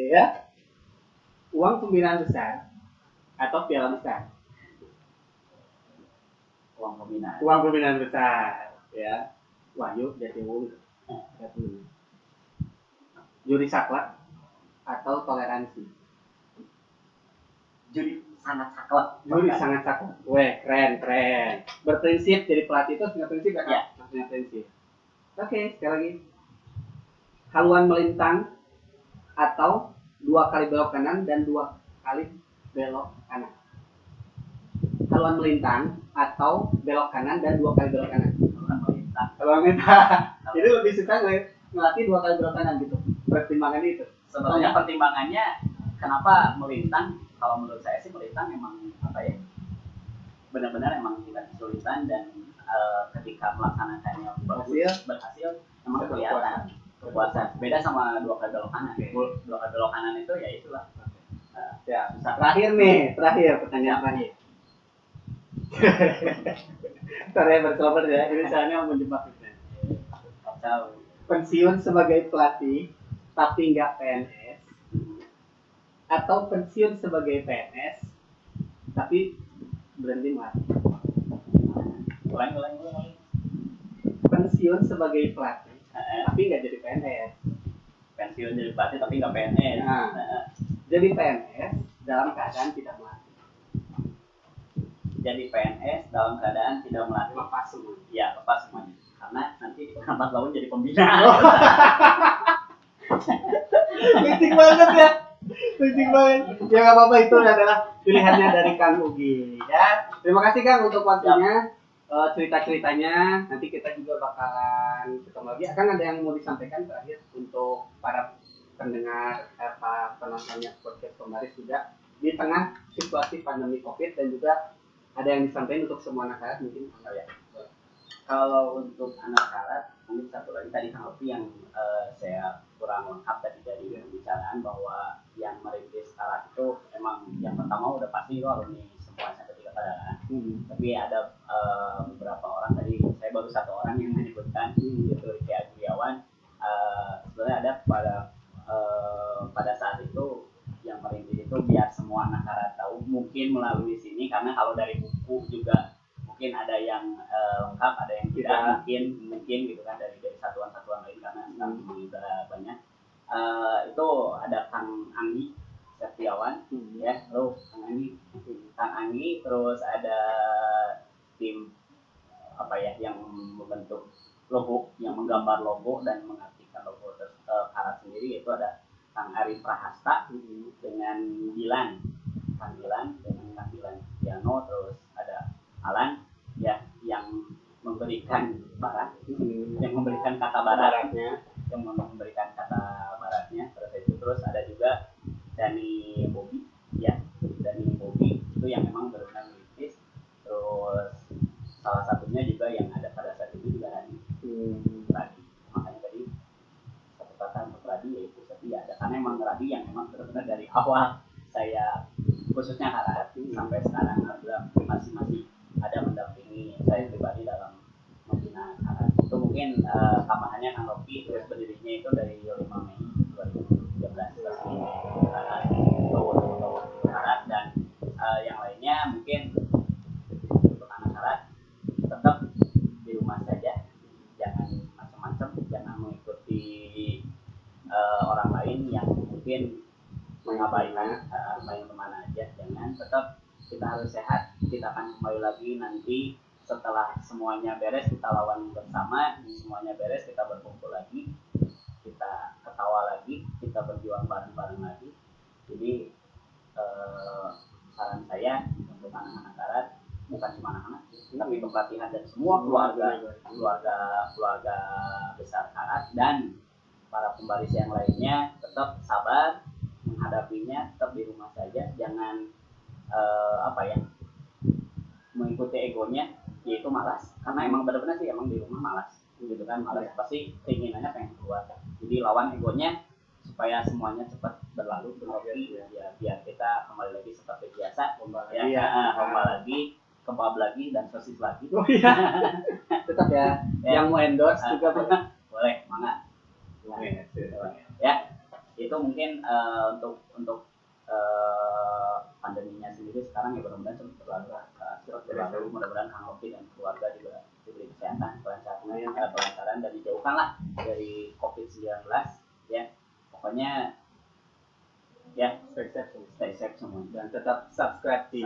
Ya. Uang pembinaan besar atau piala besar? Uang pembinaan. Uang pembinaan besar, ya. Wahyu Jatiwung. Juri saklek atau toleransi? Juri sangat saklek. Juri sangat saklek. Weh, keren. Berprinsip jadi pelatih itu harus punya prinsip ya? Ya. Harus punya prinsip. Oke, sekali lagi. Haluan melintang atau 2 kali belok kanan dan 2 kali belok kanan? Haluan melintang atau belok kanan dan 2 kali belok kanan? Haluan melintang. Jadi lebih suka ngelatih 2 kali belok kanan gitu. Pertimbangannya itu. Sebenarnya pertimbangannya kenapa melintang? Kalau menurut saya sih melintang memang apa ya? Benar-benar emang kita kesulitan dan ketika melaksanakannya berhasil memang kelihatan kepuasan. Beda sama 2 kali belok kanan. 2 kali belok kanan itu ya itulah. Ya, terakhir pertanyaan terakhir. Saya bersabar ya, ini soalnya menjebak kita. Pensiun sebagai pelatih tapi nggak PNS, atau pensiun sebagai PNS tapi berhenti melatih? Ulang. Pensiun sebagai pelatih tapi nggak jadi PNS. Pensiun jadi pelatih tapi nggak PNS. Jadi PNS dalam keadaan tidak melatih. Jadi PNS dalam keadaan tidak melatih. Lepas semua. Ya, lepas semuanya. Karena nanti lambat laun jadi pembina. Licik banget ya. Ya nggak apa-apa, itu adalah pilihannya dari Kang Ugi ya. Terima kasih Kang untuk waktunya, cerita-ceritanya. Nanti kita juga bakalan ketemu lagi. Akan ada yang mau disampaikan terakhir untuk para pendengar penontonnya podcast Pembaris juga di tengah situasi pandemi COVID, dan juga ada yang disampaikan untuk semua anak karat mungkin? Ya. Kalau untuk anak karat mungkin satu lagi tadi Kang Opi yang saya kurang lengkap tadi dari pembicaraan bahwa yang merintis karat itu emang yang pertama udah pasti itu alumni semua sampai 3 padanan. Tapi ada beberapa orang, tadi saya baru 1 orang yang menyebutkan yaitu Riki Agriawan. Sebenarnya ada pada saat itu yang merintis itu biar semua anak karat tahu, mungkin melalui sini, karena kalau dari buku juga mungkin ada yang lengkap, ada yang tidak, mungkin gitu kan, dari satuan-satuan lain karena sekarang sudah banyak. Itu ada Kang Anggi Setiawan, ya, halo Kang Anggi, terus ada tim apa ya yang membentuk logo, yang menggambar logo dan mengartikan logo karat sendiri, yaitu ada Kang Arif Prahasta dengan Kang Dilan Piano, terus ada Alan ya yang memberikan barat, yang memberikan kata baratnya, terus ada juga Dani Bobby itu yang memang benar-benar merintis. Terus salah satunya juga yang ada pada saat itu juga Radi. Makanya tadi satu kata untuk Radi yaitu setia, karena memang Radi yang memang benar-benar dari awal saya khususnya karat sampai sekarang alhamdulillah masih ada mendampingi saya pribadi dalam membina karat. Itu mungkin tambahannya Kang Rocky. Terus berdirinya itu dari 5 Mei 2013 itu karat, dan yang lainnya mungkin untuk anak karat tetap di rumah saja, jangan macam-macam, jangan mengikuti orang lain yang mungkin mengabaikan main kemana aja, jangan. Tetap kita harus sehat. Kita akan kembali lagi nanti setelah semuanya beres, kita lawan bersama, semuanya beres, kita berkumpul lagi, kita ketawa lagi, kita berjuang bareng-bareng lagi. Jadi saran saya untuk anak-anak karat, bukan cuma anak-anak, tapi untuk pelatihan dan semua keluarga besar karat dan para pembaris yang lainnya, tetap sabar menghadapinya, tetap di rumah saja, jangan mengikuti egonya, yaitu malas, karena emang benar-benar sih emang di rumah malas gitu kan, malas pasti keinginannya pengen keluar. Jadi lawan egonya supaya semuanya cepat berlalu ya, biar kita kembali lagi seperti biasa, kebab lagi dan sosis lagi. Tetap ya, yang mau endorse juga boleh, mangga. Ya, itu mungkin untuk pandemi pandeminya sendiri sekarang ya mudah-mudahan cepat berlalu, mudah-mudahan Kang Oki dan keluarga juga diberi kesehatan, kelancaran dan dijauhkan lah dari COVID-19 ya. Pokoknya ya stay safe semua dan tetap subscribe di